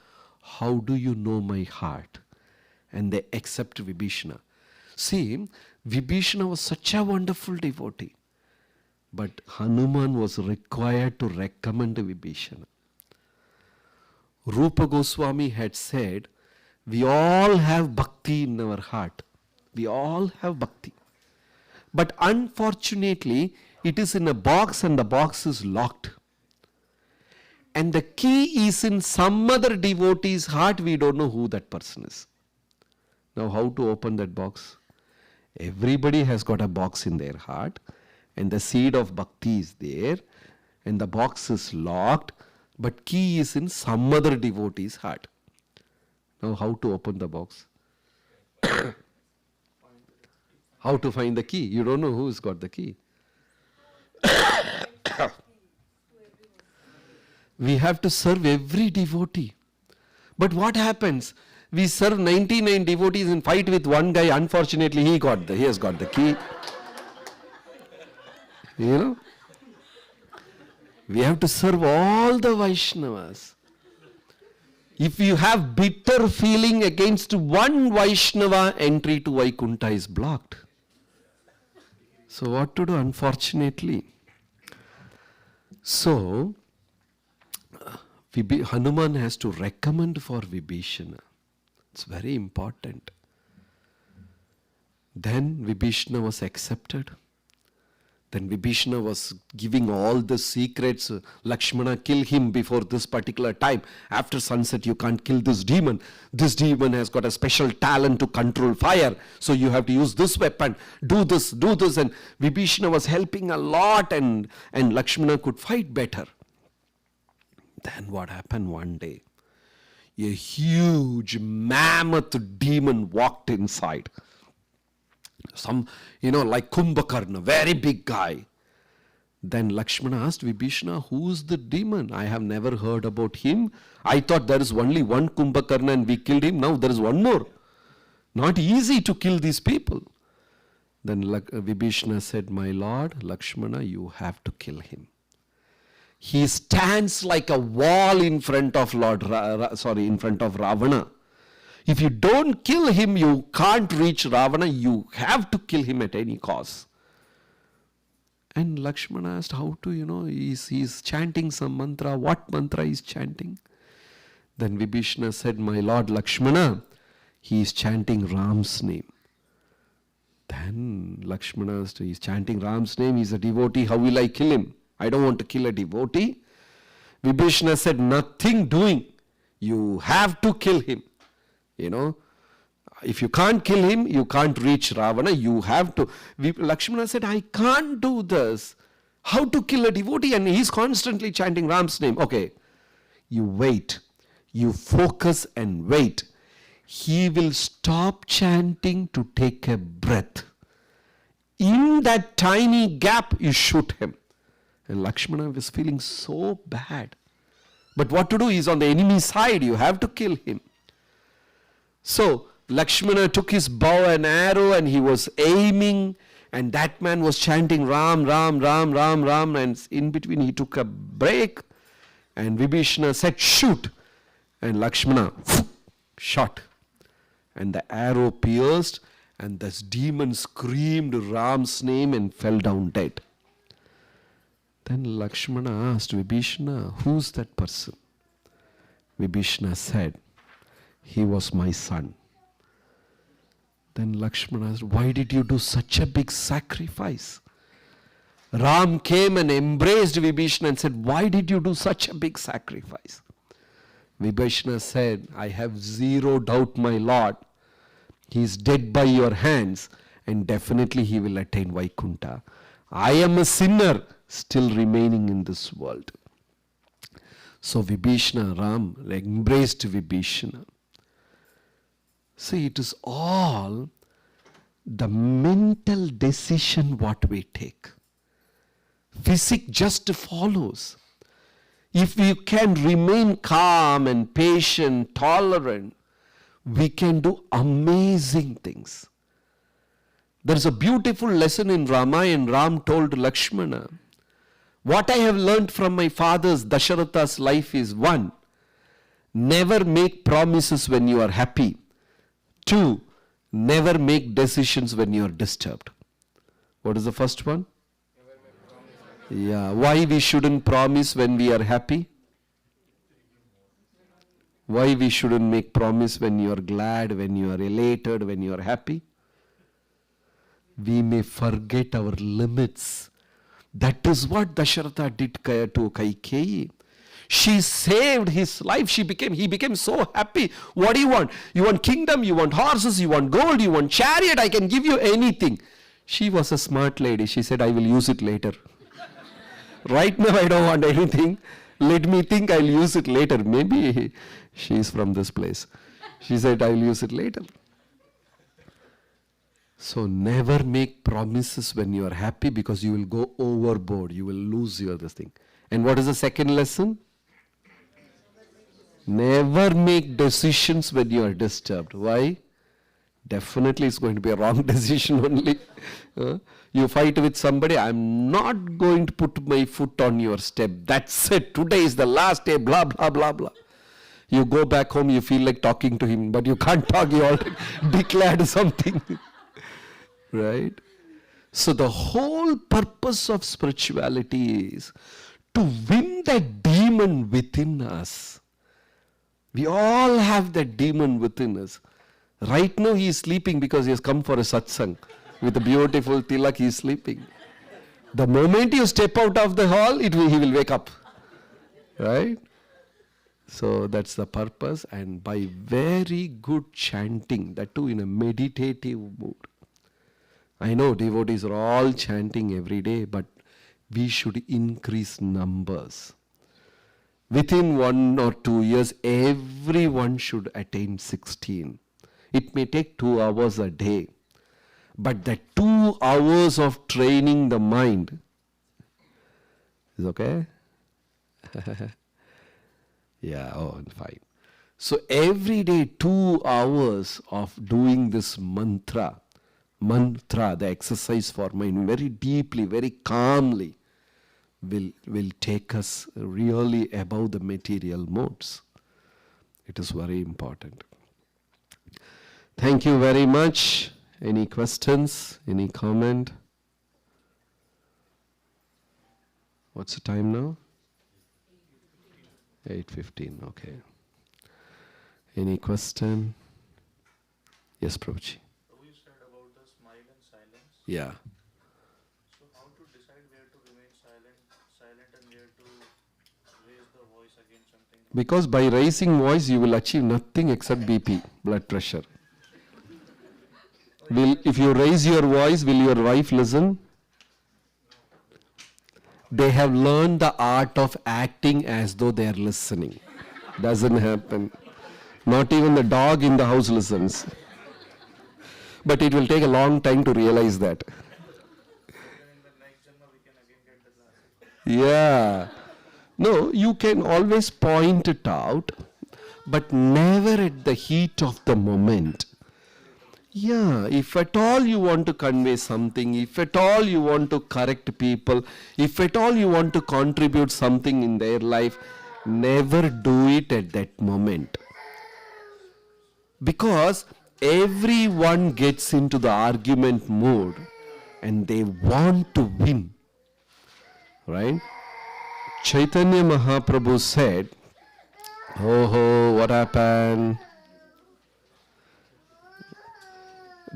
how do you know my heart?" And they accept Vibhishana. See, Vibhishana was such a wonderful devotee. But Hanuman was required to recommend Vibhishana. Rupa Goswami had said, we all have bhakti in our heart. We all have bhakti. But unfortunately, it is in a box and the box is locked. And the key is in some other devotee's heart, we don't know who that person is. Now how to open that box? Everybody has got a box in their heart and the seed of bhakti is there and the box is locked, but key is in some other devotee's heart. Now how to open the box? How to find the key? You don't know who's got the key. We have to serve every devotee. But what happens? We serve 99 devotees and fight with one guy. Unfortunately, he has got the key. You know? We have to serve all the Vaishnavas. If you have bitter feeling against one Vaishnava, entry to Vaikuntha is blocked. So what to do? Unfortunately. So, Hanuman has to recommend for Vibhishana. It's very important. Then Vibhishana was accepted. Then Vibhishana was giving all the secrets. Lakshmana, kill him before this particular time. After sunset, you can't kill this demon. This demon has got a special talent to control fire. So you have to use this weapon. Do this. And Vibhishana was helping a lot, and Lakshmana could fight better. Then what happened one day? A huge mammoth demon walked inside. Some, like Kumbhakarna, very big guy. Then Lakshmana asked Vibhishana, who's the demon? I have never heard about him. I thought there is only one Kumbhakarna and we killed him. Now there is one more. Not easy to kill these people. Then Vibhishana said, my lord, Lakshmana, you have to kill him. He stands like a wall in front of in front of Ravana. If you don't kill him, you can't reach Ravana. You have to kill him at any cost. And Lakshmana asked how to, he's chanting some mantra. What mantra is chanting? Then Vibhishana said, my lord Lakshmana, he is chanting Ram's name. Then Lakshmana asked, he's chanting Ram's name. He's a devotee. How will I kill him? I don't want to kill a devotee. Vibhishana said, nothing doing. You have to kill him. If you can't kill him, you can't reach Ravana. You have to. Lakshmana said, I can't do this. How to kill a devotee? And he's constantly chanting Ram's name. Okay, you wait. You focus and wait. He will stop chanting to take a breath. In that tiny gap, you shoot him. And Lakshmana was feeling so bad. But what to do? He's on the enemy side. You have to kill him. So Lakshmana took his bow and arrow and he was aiming, and that man was chanting Ram, Ram, Ram, Ram, Ram, and in between he took a break and Vibhishana said, shoot. And Lakshmana shot. And the arrow pierced and this demon screamed Ram's name and fell down dead. Then Lakshmana asked Vibhishana, who's that person? Vibhishana said, he was my son. Then Lakshmana asked, why did you do such a big sacrifice? Ram came and embraced Vibhishana and said, why did you do such a big sacrifice? Vibhishana said, I have zero doubt, my lord. He is dead by your hands and definitely he will attain Vaikuntha. I am a sinner still remaining in this world. So Vibhishana, Ram embraced Vibhishana. See, it is all the mental decision what we take. Physics just follows. If we can remain calm and patient, tolerant, we can do amazing things. There is a beautiful lesson in Ramayana. Ram told Lakshmana, what I have learned from my father's Dasharatha's life is 1, never make promises when you are happy. 2, never make decisions when you are disturbed. What is the first one? Yeah, why we shouldn't promise when we are happy? Why we shouldn't make promise when you are glad, when you are elated, when you are happy? We may forget our limits. That is what Dasharatha did to Kaikeyi. She saved his life. He became so happy. What do you want? You want kingdom, you want horses, you want gold, you want chariot, I can give you anything. She was a smart lady. She said, I will use it later. Right now I don't want anything. Let me think, I'll use it later. Maybe she is from this place. She said, I will use it later. So never make promises when you are happy because you will go overboard. You will lose this thing. And what is the second lesson? Never make decisions when you are disturbed. Why? Definitely it's going to be a wrong decision only. You fight with somebody, I'm not going to put my foot on your step. That's it. Today is the last day, blah, blah, blah, blah. You go back home, you feel like talking to him, but you can't talk, you already declared something. Right? So the whole purpose of spirituality is to win that demon within us. We all have that demon within us. Right now he is sleeping because he has come for a satsang. With a beautiful tilak he is sleeping. The moment you step out of the hall, he will wake up. Right? So that's the purpose, and by very good chanting, that too in a meditative mood. I know devotees are all chanting every day, but we should increase numbers. Within 1 or 2 years, everyone should attain 16. It may take 2 hours a day, but that 2 hours of training the mind is okay? Yeah, oh, fine. So every day 2 hours of doing this mantra, the exercise for mind, very deeply, very calmly, will take us really above the material modes. It is very important. Thank you very much. Any questions? Any comment? What's the time now? 8:15, okay. Any question? Yes, Prabhuji. You said about the smile and silence. Yeah. So how to decide where to remain silent and where to raise the voice against something? Because by raising voice you will achieve nothing except BP, blood pressure. If you raise your voice, will your wife listen? They have learned the art of acting as though they are listening. Doesn't happen. Not even the dog in the house listens. But it will take a long time to realize that. Yeah. No, you can always point it out, but never at the heat of the moment. Yeah, if at all you want to convey something, if at all you want to correct people, if at all you want to contribute something in their life, never do it at that moment. Because everyone gets into the argument mode and they want to win. Right? Chaitanya Mahaprabhu said, oh, what happened?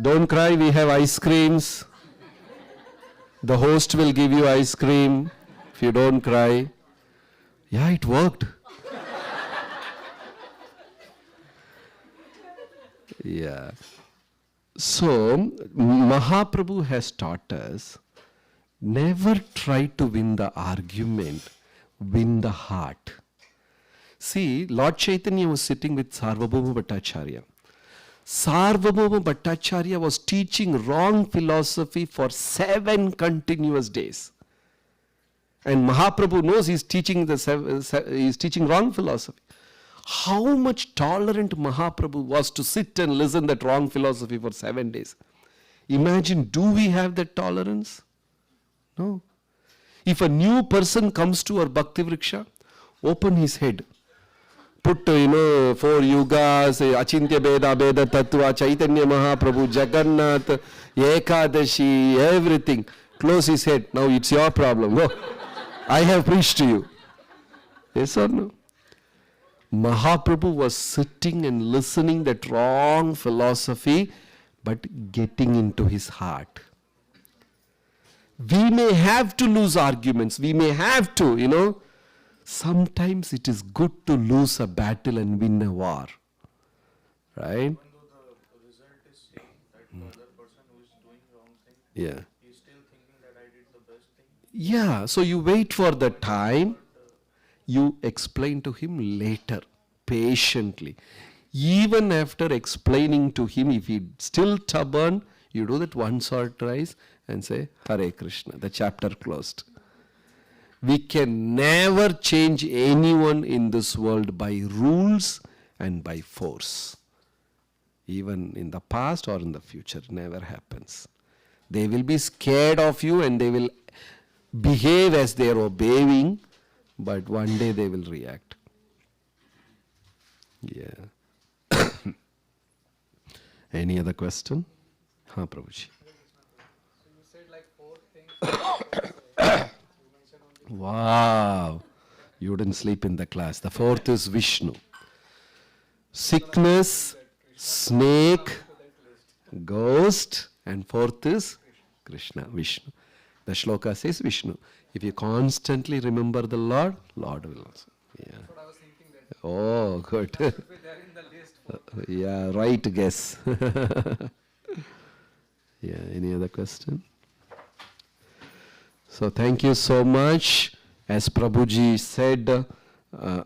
Don't cry, we have ice creams. The host will give you ice cream if you don't cry. Yeah, it worked. Yeah. So, Mahaprabhu has taught us, never try to win the argument, win the heart. See, Lord Chaitanya was sitting with Sarvabhauma Bhattacharya. Sarvabhauma Bhattacharya was teaching wrong philosophy for 7 continuous days. And Mahaprabhu knows he's teaching wrong philosophy. How much tolerant Mahaprabhu was to sit and listen that wrong philosophy for 7 days. Imagine, do we have that tolerance? No. If a new person comes to our Bhakti Vriksha, open his head. Put, 4 yugas, Achintya Beda, Beda Tattva, Chaitanya Mahaprabhu, Jagannath, Ekadashi, everything. Close his head. Now it's your problem. Go. I have preached to you. Yes or no? Mahaprabhu was sitting and listening that wrong philosophy, but getting into his heart. We may have to lose arguments. We may have to, Sometimes it is good to lose a battle and win a war. Right? Even though the result is same, that the other person who is doing wrong thing, Yeah. he is still thinking that I did the best thing. Yeah, so you wait for the time, you explain to him later, patiently. Even after explaining to him, if he still stubborn, you do that once or twice and say, Hare Krishna, the chapter closed. We can never change anyone in this world by rules and by force. Even in the past or in the future, never happens. They will be scared of you and they will behave as they are obeying, but one day they will react. Yeah. Any other question? Ha, Prabhuji. So you said like 4 things. You mentioned only Wow. You didn't sleep in the class. The fourth is Vishnu. Sickness, snake, ghost, and fourth is Krishna, Vishnu. The shloka says Vishnu. If you constantly remember the Lord, Lord will also. Yeah. that's what I was thinking that Oh, good. should be there in the list. Yeah, right guess. Yeah, any other question? So thank you so much. As Prabhuji said,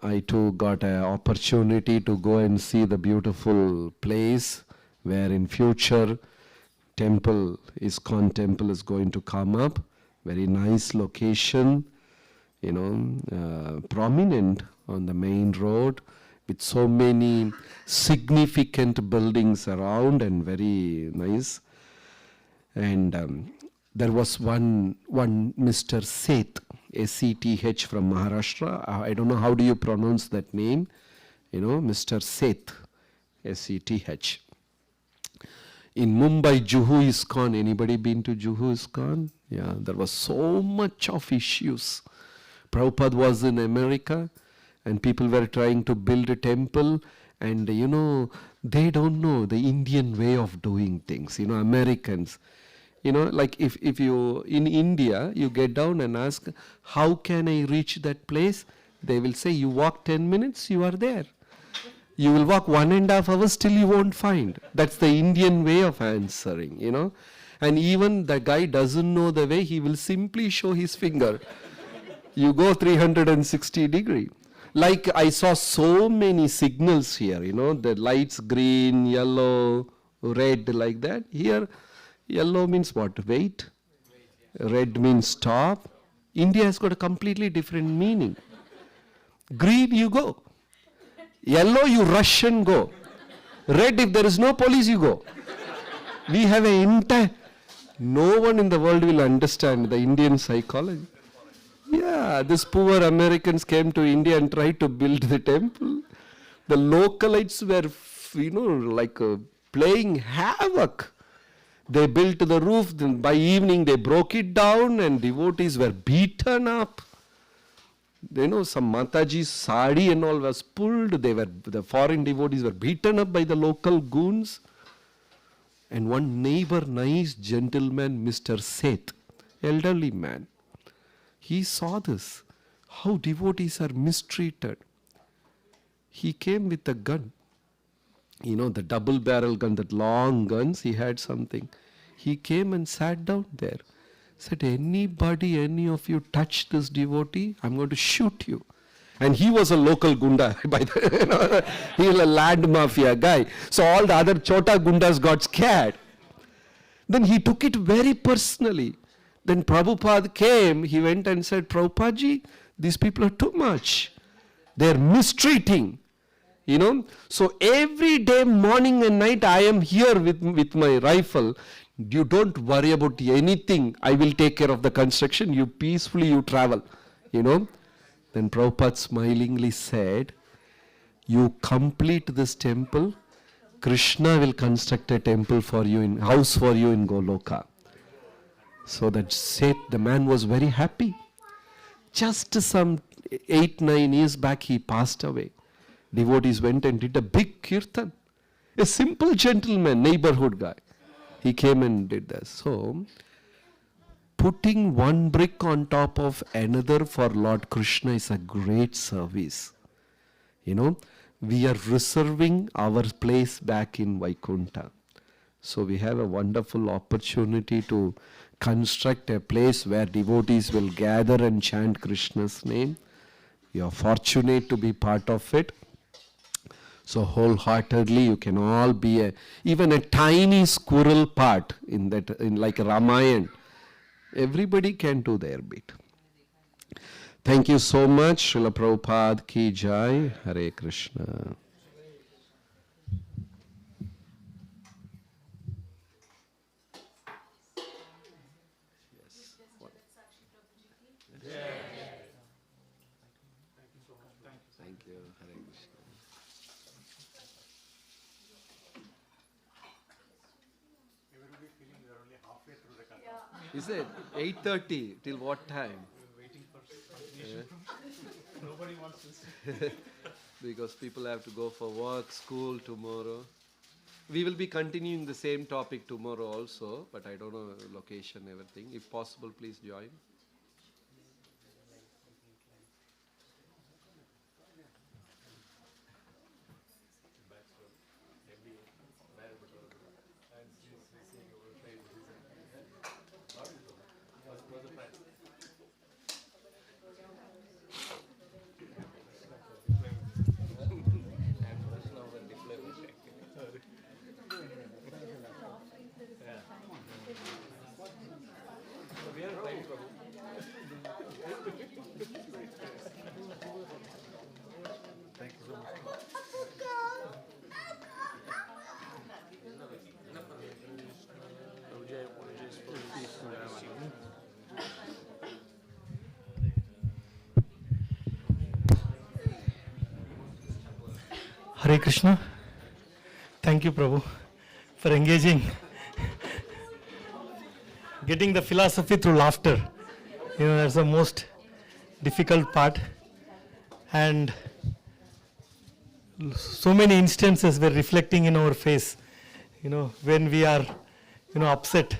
I too got an opportunity to go and see the beautiful place where in future temple, ISKCON temple is going to come up. Very nice location, prominent on the main road with so many significant buildings around and very nice. And there was one Mr. Seth, S-E-T-H from Maharashtra. I don't know how do you pronounce that name. Mr. Seth, S-E-T-H. In Mumbai, Juhu ISKCON. Anybody been to Juhu ISKCON? Yeah, there was so much of issues. Prabhupada was in America and people were trying to build a temple and they don't know the Indian way of doing things. Americans. Like if you, in India, you get down and ask, how can I reach that place? They will say, you walk 10 minutes, you are there. You will walk 1.5 hours, still you won't find. That's the Indian way of answering, And even the guy doesn't know the way, he will simply show his finger. You go 360 degree. Like I saw so many signals here, the lights green, yellow, red, like that. Here, yellow means what? Wait. Red means stop. India has got a completely different meaning. Green, you go. Yellow, you rush and go. Red, if there is no police, you go. We have an entire... No one in the world will understand the Indian psychology. Yeah, these poor Americans came to India and tried to build the temple. The localites were, playing havoc. They built the roof, then by evening they broke it down and devotees were beaten up. Some Mataji's sari and all was pulled. The foreign devotees were beaten up by the local goons. And one neighbor, nice gentleman, Mr. Seth, elderly man, he saw this, how devotees are mistreated. He came with a gun. The double barrel gun, that long guns, he had something. He came and sat down there. Said, any of you touch this devotee, I'm going to shoot you. And he was a local gunda, by the he was a land mafia guy. So all the other chota gundas got scared. Then he took it very personally. Then Prabhupada came, he went and said, Prabhupada, these people are too much. They're mistreating. So every day, morning and night, I am here with my rifle. You don't worry about anything. I will take care of the construction. You peacefully, travel. Then Prabhupada smilingly said, you complete this temple, Krishna will construct a temple for you, house for you in Goloka. So that Seth, the man was very happy. Just some 8-9 years back, he passed away. Devotees went and did a big kirtan. A simple gentleman, neighborhood guy. He came and did this. So, putting one brick on top of another for Lord Krishna is a great service. We are reserving our place back in Vaikuntha. So we have a wonderful opportunity to construct a place where devotees will gather and chant Krishna's name. We are fortunate to be part of it. So wholeheartedly you can all be even a tiny squirrel part in like Ramayana. Everybody can do their bit. Thank you so much. Srila Prabhupada ki jai. Hare Krishna. Thank you. Hare Krishna. Everybody feeling we are only halfway through the katha. Is it 8:30? Till what time? We're waiting for continuation. Nobody wants to. Because people have to go for work, school tomorrow. We will be continuing the same topic tomorrow also, but I don't know location, everything. If possible, please join. Thank you so much. Hare Krishna. Thank you, Prabhu, for engaging, getting the philosophy through laughter. You know, that's the most difficult part. And so many instances were reflecting in our face, you know, when we are, you know, upset.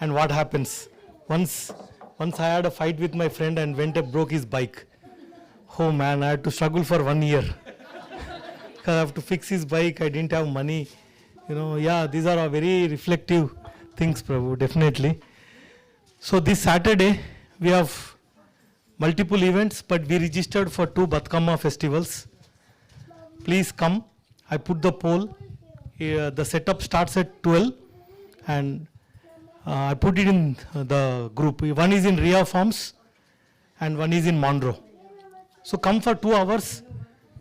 And what happens? Once I had a fight with my friend and went and broke his bike. Oh man, I had to struggle for 1 year. I have to fix his bike, I didn't have money. You know, yeah, these are all very reflective things, Prabhu, definitely. So this Saturday, we have multiple events, but we registered for 2 Batkama festivals. Please come. I put the poll. The setup starts at 12, and I put it in the group. One is in Ria Farms, and one is in Monroe. So come for 2 hours,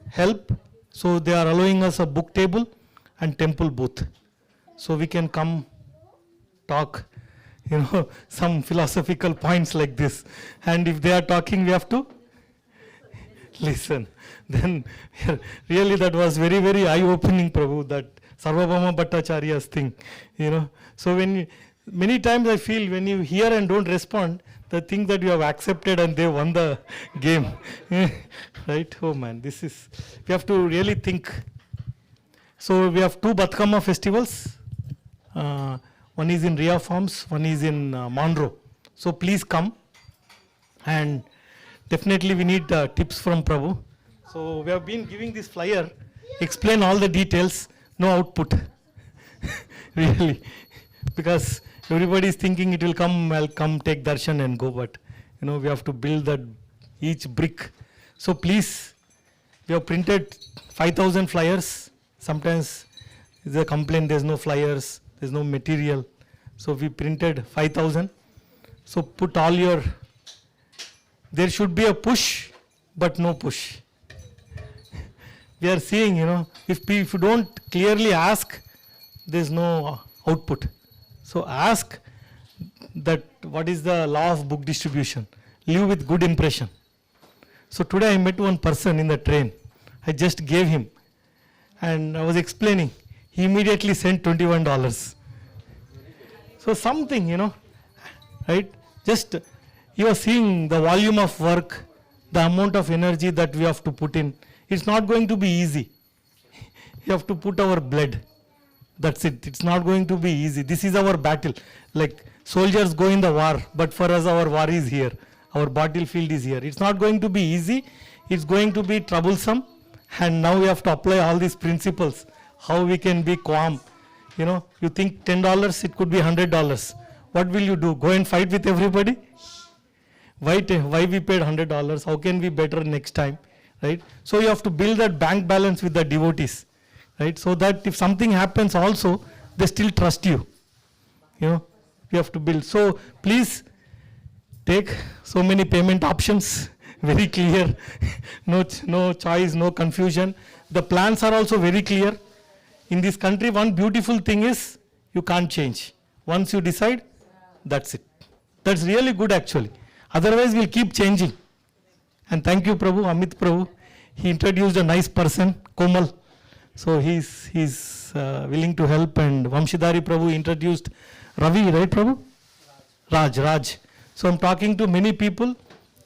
help. So they are allowing us a book table and temple booth. So we can come talk, you know, some philosophical points like this. And if they are talking, we have to listen. Then really that was very, very eye-opening, Prabhu, that Sarvabhauma Bhattacharya's thing, you know. So many times I feel when you hear and don't respond, the thing that you have accepted and they won the game. Right? Oh man, we have to really think. So we have 2 Batkama festivals. One is in Ria Farms, one is in Monroe. So please come. And definitely we need tips from Prabhu. So we have been giving this flyer, explain all the details, no output. Really. Because everybody is thinking it will come, I'll come take darshan and go, but you know, we have to build that each brick. So please, we have printed 5,000 flyers. Sometimes there's a complaint, there's no flyers, there's no material. So we printed 5,000. So put all your, there should be a push, but no push. We are seeing, you know, if you don't clearly ask, there's no output. So ask that what is the law of book distribution. Live with good impression. So today I met one person in the train. I just gave him and I was explaining. He immediately sent $21. So something, you know, right? Just you are seeing the volume of work, the amount of energy that we have to put in. It's not going to be easy. You have to put our blood. That's it. It's not going to be easy. This is our battle. Like soldiers go in the war, but for us our war is here. Our battlefield is here. It's not going to be easy. It's going to be troublesome. And now we have to apply all these principles. How we can be calm. You know, you think $10, it could be $100. What will you do? Go and fight with everybody? Why we paid $100? How can we better next time? Right? So you have to build that bank balance with the devotees. Right? So that if something happens also, they still trust you. You know, you have to build. So please take so many payment options. very clear. No choice, no confusion. The plans are also very clear. In this country, one beautiful thing is you can't change. Once you decide, that's it. That's really good actually. Otherwise, we'll keep changing. And thank you, Prabhu, Amit Prabhu. He introduced a nice person, Komal. So he's willing to help. And Vamshidhari Prabhu introduced Ravi, right, Prabhu? Raj. So I'm talking to many people,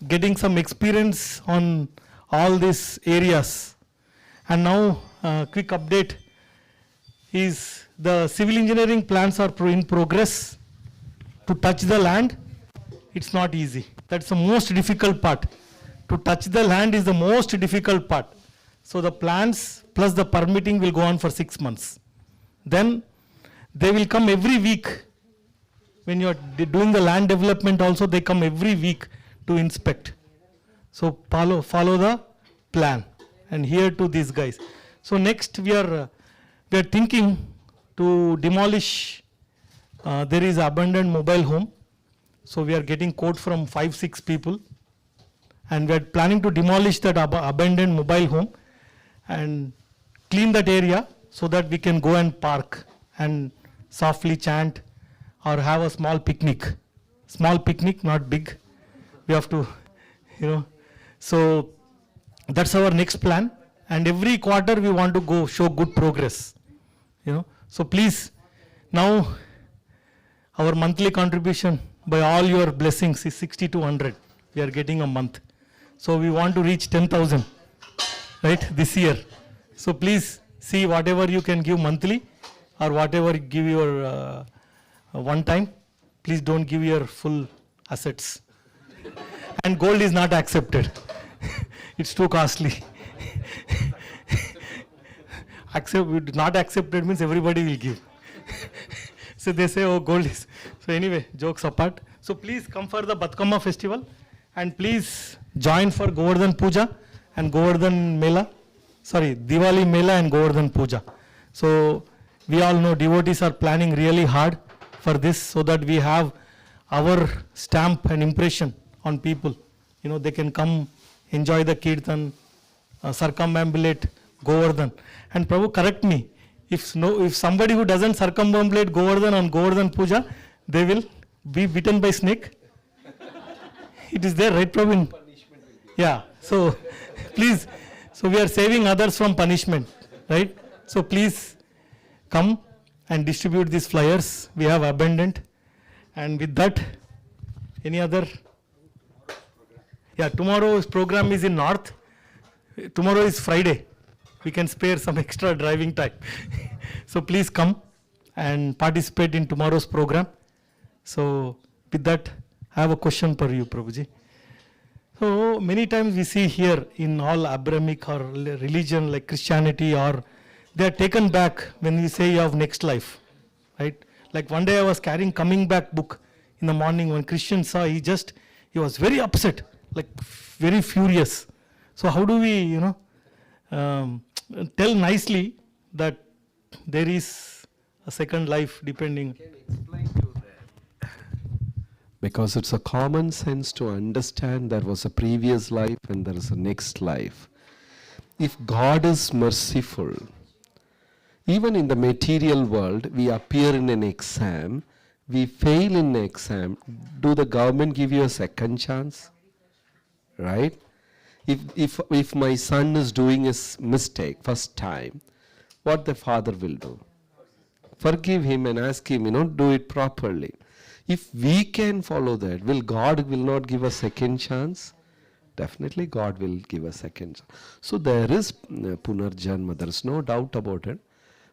getting some experience on all these areas. And now, quick update is the civil engineering plans are in progress. To touch the land, it's not easy. That's the most difficult part. To touch the land is the most difficult part. So the plans plus the permitting will go on for 6 months. Then they will come every week. When you are doing the land development also, they come every week to inspect. So follow the plan. And here to these guys. So next we are thinking to demolish. There is abandoned mobile home. So we are getting quote from 5-6 people. And we are planning to demolish that abandoned mobile home and clean that area so that we can go and park and softly chant or have a small picnic. Small picnic, not big. We have to, So that's our next plan. And every quarter we want to go show good progress. So please, now our monthly contribution by all your blessings is 60 to 100. We are getting a month. So we want to reach 10,000, right, this year. So please see whatever you can give monthly or whatever you give your one time. Please don't give your full assets. And gold is not accepted. It's too costly. Not accepted means everybody will give. So they say, oh, gold is. So anyway, jokes apart. So please come for the Batkama festival and please join for Govardhan Puja and Govardhan Mela. Sorry, Diwali Mela and Govardhan Puja. So we all know devotees are planning really hard for this so that we have our stamp and impression on people. They can come enjoy the kirtan, circumambulate Govardhan. And Prabhu, correct me, if somebody who doesn't circumambulate Govardhan on Govardhan Puja, they will be bitten by snake. It is there, right, Prabhu? Yeah. So please, so we are saving others from punishment, right? So please come and distribute these flyers. We have abundant. And with that, any other? Yeah, tomorrow's program is in North. Tomorrow is Friday. We can spare some extra driving time. So please come and participate in tomorrow's program. So with that, I have a question for you, Prabhuji. So many times we see here in all Abrahamic or religion like Christianity, or they are taken back when we say you have next life, right? Like one day I was carrying Coming Back book in the morning. When Christian saw, he was very upset, like very furious. So how do we, tell nicely that there is a second life depending? Can explain to that. Because it's a common sense to understand there was a previous life and there is a next life. If God is merciful, even in the material world, we appear in an exam, we fail in an exam, do the government give you a second chance? Right? If my son is doing a mistake first time, what the father will do? Forgive him and ask him, do it properly. If we can follow that, God will not give a second chance? Definitely God will give a second chance. So there is Punarjanma, there is no doubt about it.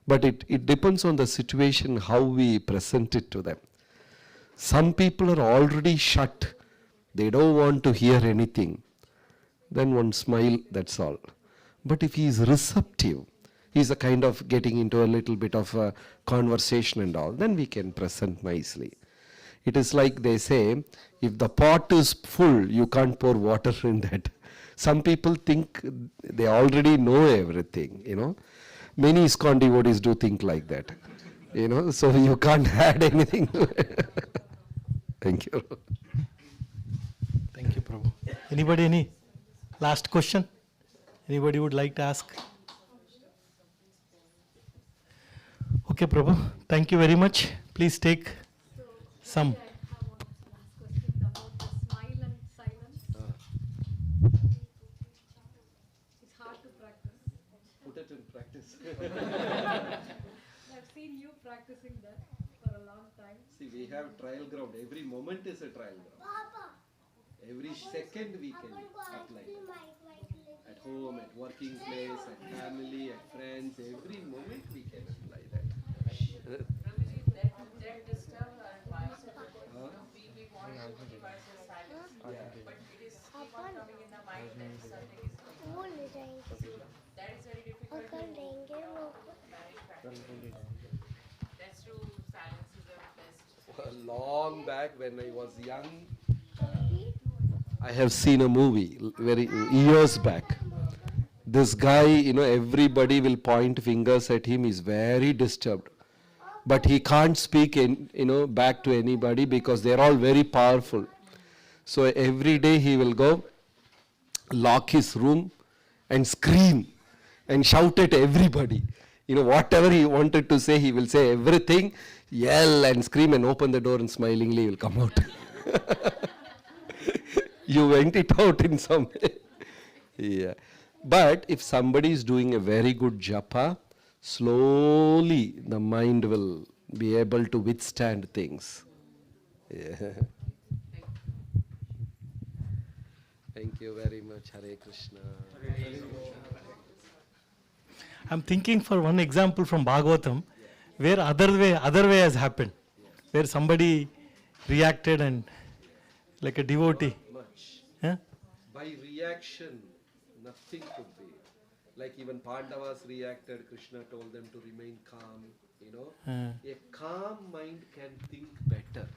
But it depends on the situation, how we present it to them. Some people are already shut. They don't want to hear anything. Then one smile, that's all. But if he is receptive, he is a kind of getting into a little bit of a conversation and all, then we can present nicely. It is like they say, if the pot is full, you can't pour water in that. Some people think they already know everything, Many ISKCON devotees do think like that, so you can't add anything to it. Thank you. Thank you, Prabhu. Anybody, any? Last question. Anybody would like to ask? Okay, Prabhu. Thank you very much. Please take some. Maybe I have one last question about the smile and silence. It's hard to practice. Put it in practice. I've seen you practicing that for a long time. See, we have trial ground. Every moment is a trial ground. Every second we can apply that. At home, at working place, at family, at friends, every moment we can apply that. Prabhuji, that disturb our mindset. We want to keep ourselves silent, but it is keep on coming in the mind that something is going on. So that is very difficult to manage practice. That's true. Silence is the best. Long back when I was young, I have seen a movie very years back. This guy, everybody will point fingers at him. He's very disturbed, but he can't speak back to anybody because they're all very powerful. So every day he will go, lock his room, and scream and shout at everybody. Whatever he wanted to say, he will say everything, yell and scream and open the door and smilingly will come out. You went it out in some way. Yeah. But if somebody is doing a very good japa, slowly the mind will be able to withstand things. Yeah. Thank you very much. Hare Krishna. I'm thinking for one example from Bhagavatam, where other way has happened, where somebody reacted and like a devotee. Much. Huh? By reaction, nothing could be. Like even Pandavas reacted, Krishna told them to remain calm. A calm mind can think better.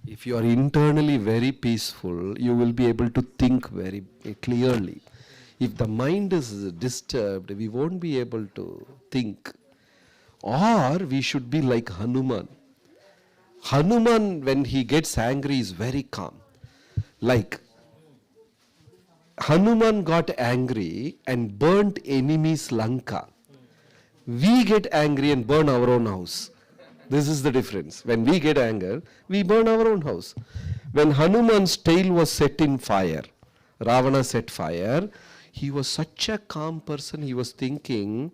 If you are internally very peaceful, you will be able to think very clearly. If the mind is disturbed, we won't be able to think. Or we should be like Hanuman. Hanuman, when he gets angry, is very calm. Like Hanuman got angry and burnt enemy's Lanka. We get angry and burn our own house. This is the difference. When we get anger, we burn our own house. When Hanuman's tail was set in fire, Ravana set fire, he was such a calm person. He was thinking,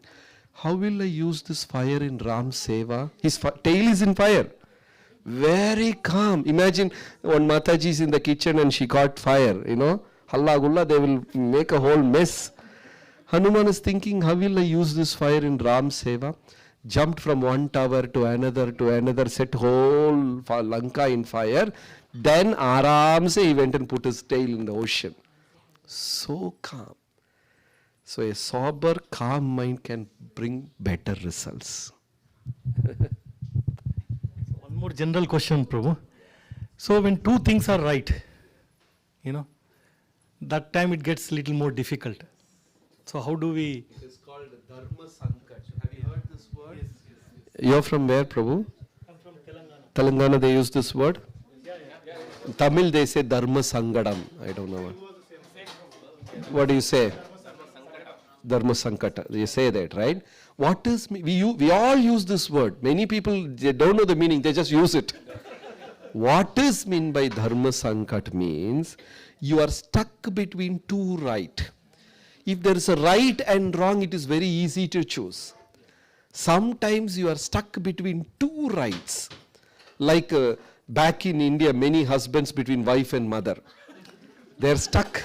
how will I use this fire in Ram Seva? His tail is in fire. Very calm. Imagine when Mataji is in the kitchen and she caught fire, Halla gulla, they will make a whole mess. Hanuman is thinking, how will I use this fire in Ram Seva? Jumped from one tower to another, set whole Lanka in fire. Then Aram se he went and put his tail in the ocean. So calm. So a sober, calm mind can bring better results. One more general question, Prabhu. So when two things are right, that time it gets a little more difficult. So how do we? It is called Dharma Sankat. Have you heard this word? Yes. You're from where, Prabhu? I'm from Telangana. Telangana, they use this word? In Tamil, they say Dharma Sangadam. I don't know. What do you say? Dharma Sankata. You say that, right? What is, we all use this word. Many people, they don't know the meaning, they just use it. What is meant by Dharma Sankat means you are stuck between two right. If there is a right and wrong, it is very easy to choose. Sometimes you are stuck between two rights. Like back in India, many husbands between wife and mother. They are stuck.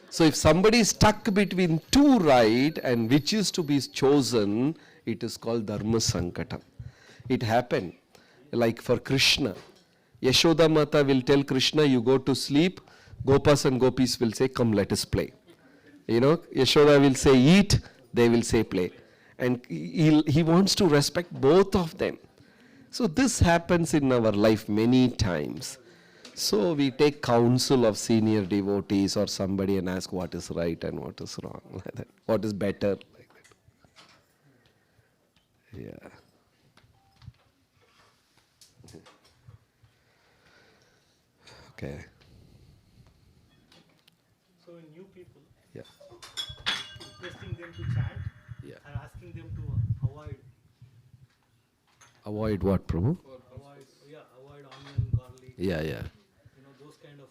So if somebody is stuck between two right and which is to be chosen, it is called Dharma Sankata. It happened like for Krishna. Yashoda Mata will tell Krishna, you go to sleep. Gopas and Gopis will say, come let us play. Yashoda will say eat, they will say play. And he wants to respect both of them. So this happens in our life many times. So we take counsel of senior devotees or somebody and ask what is right and what is wrong, like that. What is better, like that. Yeah. So in people, Yeah. requesting them to chant Yeah. and asking them to Avoid what, Prabhu? avoid onion, garlic, Yeah, yeah. those kind of.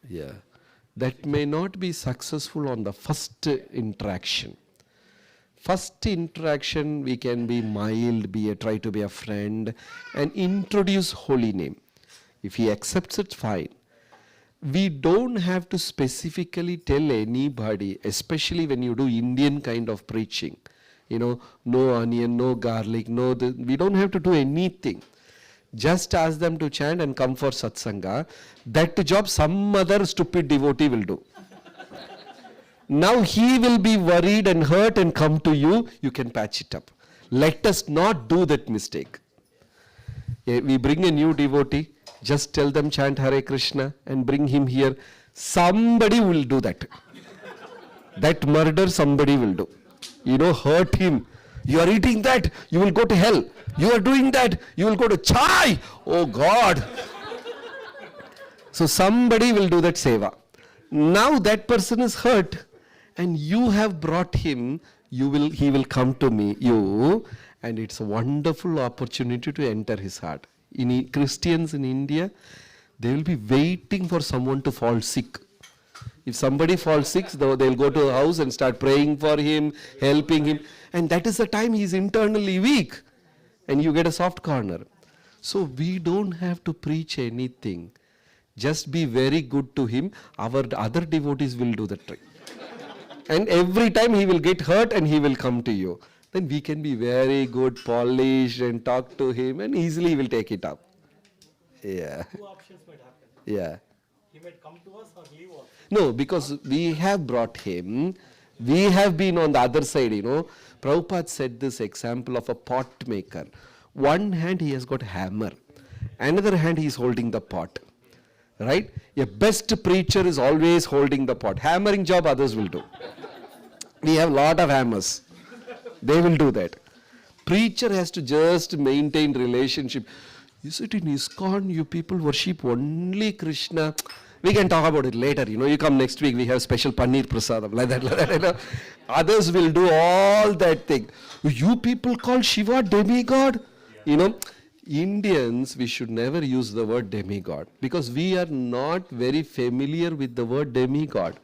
Yeah. That may not be successful on the first interaction. First interaction, we can be mild, try to be a friend, and introduce holy name. If he accepts it, fine. We don't have to specifically tell anybody, especially when you do Indian kind of preaching. No onion, no garlic, we don't have to do anything. Just ask them to chant and come for satsanga. That job some other stupid devotee will do. Now he will be worried and hurt and come to you. You can patch it up. Let us not do that mistake. We bring a new devotee, just tell them chant Hare Krishna and bring him here. Somebody will do that. That murder somebody will do. Hurt him. You are eating that, you will go to hell. You are doing that, you will go to chai. Oh God. So somebody will do that seva. Now that person is hurt and you have brought him, he will come to you, and it's a wonderful opportunity to enter his heart. Christians in India, they will be waiting for someone to fall sick. If somebody falls sick, they'll go to a house and start praying for him, helping him. And that is the time he is internally weak. And you get a soft corner. So we don't have to preach anything. Just be very good to him. Our other devotees will do the trick. And every time he will get hurt and he will come to you. Then we can be very good, polished and talk to him and easily will take it up. Yeah. Two options might happen. Yeah. He might come to us or leave us. No, because we have brought him. We have been on the other side, Prabhupada said this example of a pot maker. One hand he has got hammer. Another hand he is holding the pot. Right? A best preacher is always holding the pot. Hammering job others will do. We have lot of hammers. They will do that. Preacher has to just maintain relationship. Is it in ISKCON you people worship only Krishna? We can talk about it later. You come next week, we have special paneer prasadam, like that. Others will do all that thing. You people call Shiva demigod? Indians, we should never use the word demigod because we are not very familiar with the word demigod.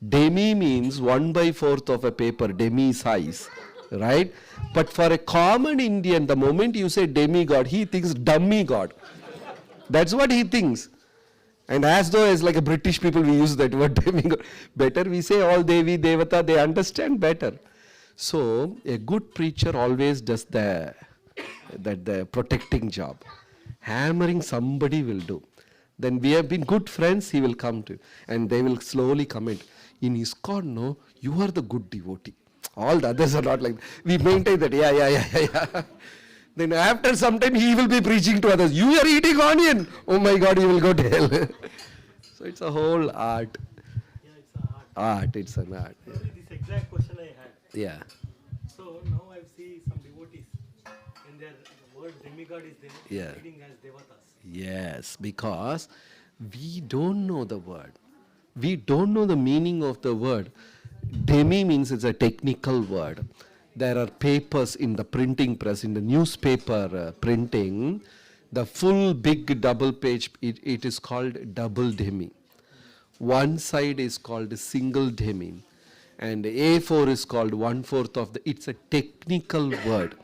Demi means 1/4 of a paper, demi size, right? But for a common Indian, the moment you say demigod, he thinks dummy god. That's what he thinks. And as though as like a British people, we use that word demigod. Better we say all Devi, Devata, they understand better. So a good preacher always does the protecting job. Hammering somebody will do. Then we have been good friends, he will come to you. And they will slowly comment. In ISKCON, no, you are the good devotee. All the others are not like that. We maintain that, yeah. Then after some time, he will be preaching to others. You are eating onion. Oh my God, you will go to hell. So it's a whole art. Yeah, it's an art. It's an art. Yeah. Sorry, this exact question I had. Yeah. So now I see some devotees in their word demigod is there, Yeah. reading as devatas. Yes, because we don't know the word. We don't know the meaning of the word. Demi means it's a technical word. There are papers in the printing press, in the newspaper printing, the full big double page, it is called double demi. One side is called single demi. And A4 is called 1/4 of it's a technical word.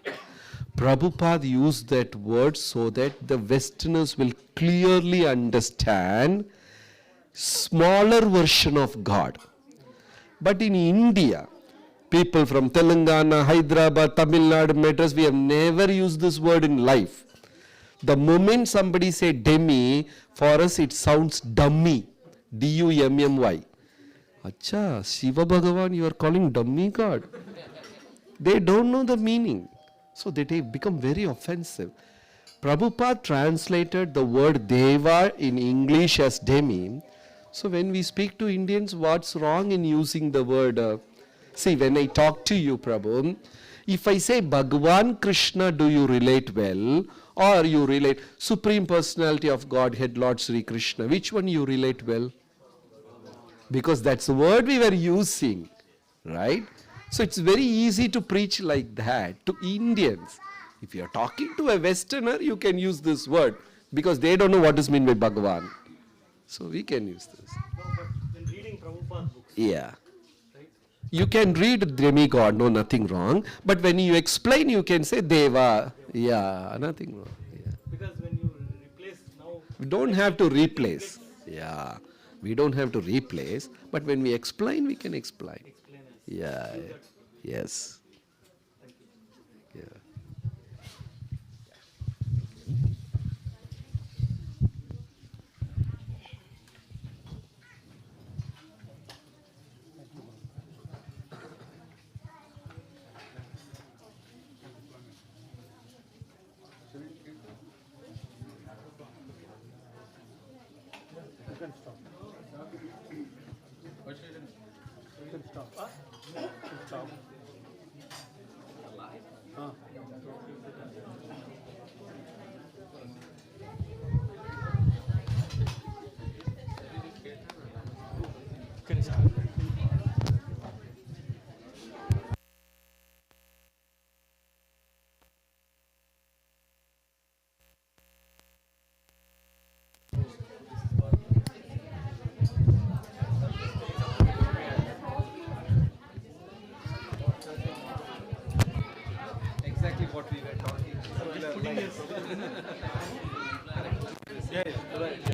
Prabhupada used that word so that the Westerners will clearly understand smaller version of God. But in India, people from Telangana, Hyderabad, Tamil Nadu, Madras, we have never used this word in life. The moment somebody say demi, for us it sounds dummy. D-U-M-M-Y. Acha, Shiva Bhagavan, you are calling dummy God. They don't know the meaning. So they become very offensive. Prabhupada translated the word Deva in English as demi. So when we speak to Indians, what's wrong in using the word? See, when I talk to you, Prabhu, if I say Bhagavan Krishna, do you relate well? Or you relate Supreme Personality of Godhead, Lord Sri Krishna. Which one you relate well? because that's the word we were using, right? So it's very easy to preach like that to Indians. If you are talking to a Westerner, you can use this word because they don't know what is meant by Bhagavan. So we can use this. No, but when reading Prabhupada's books, Yeah. right? You can read demigod, no, nothing wrong. But when you explain, you can say Deva. Yeah, nothing wrong. Yeah. Because when you replace now, We don't have to replace. Yeah. We don't have to replace. But when we explain, we can explain. explain as Yeah. Yes. Yeah. can start. Exactly what we were talking. Putting this. Yeah, yeah.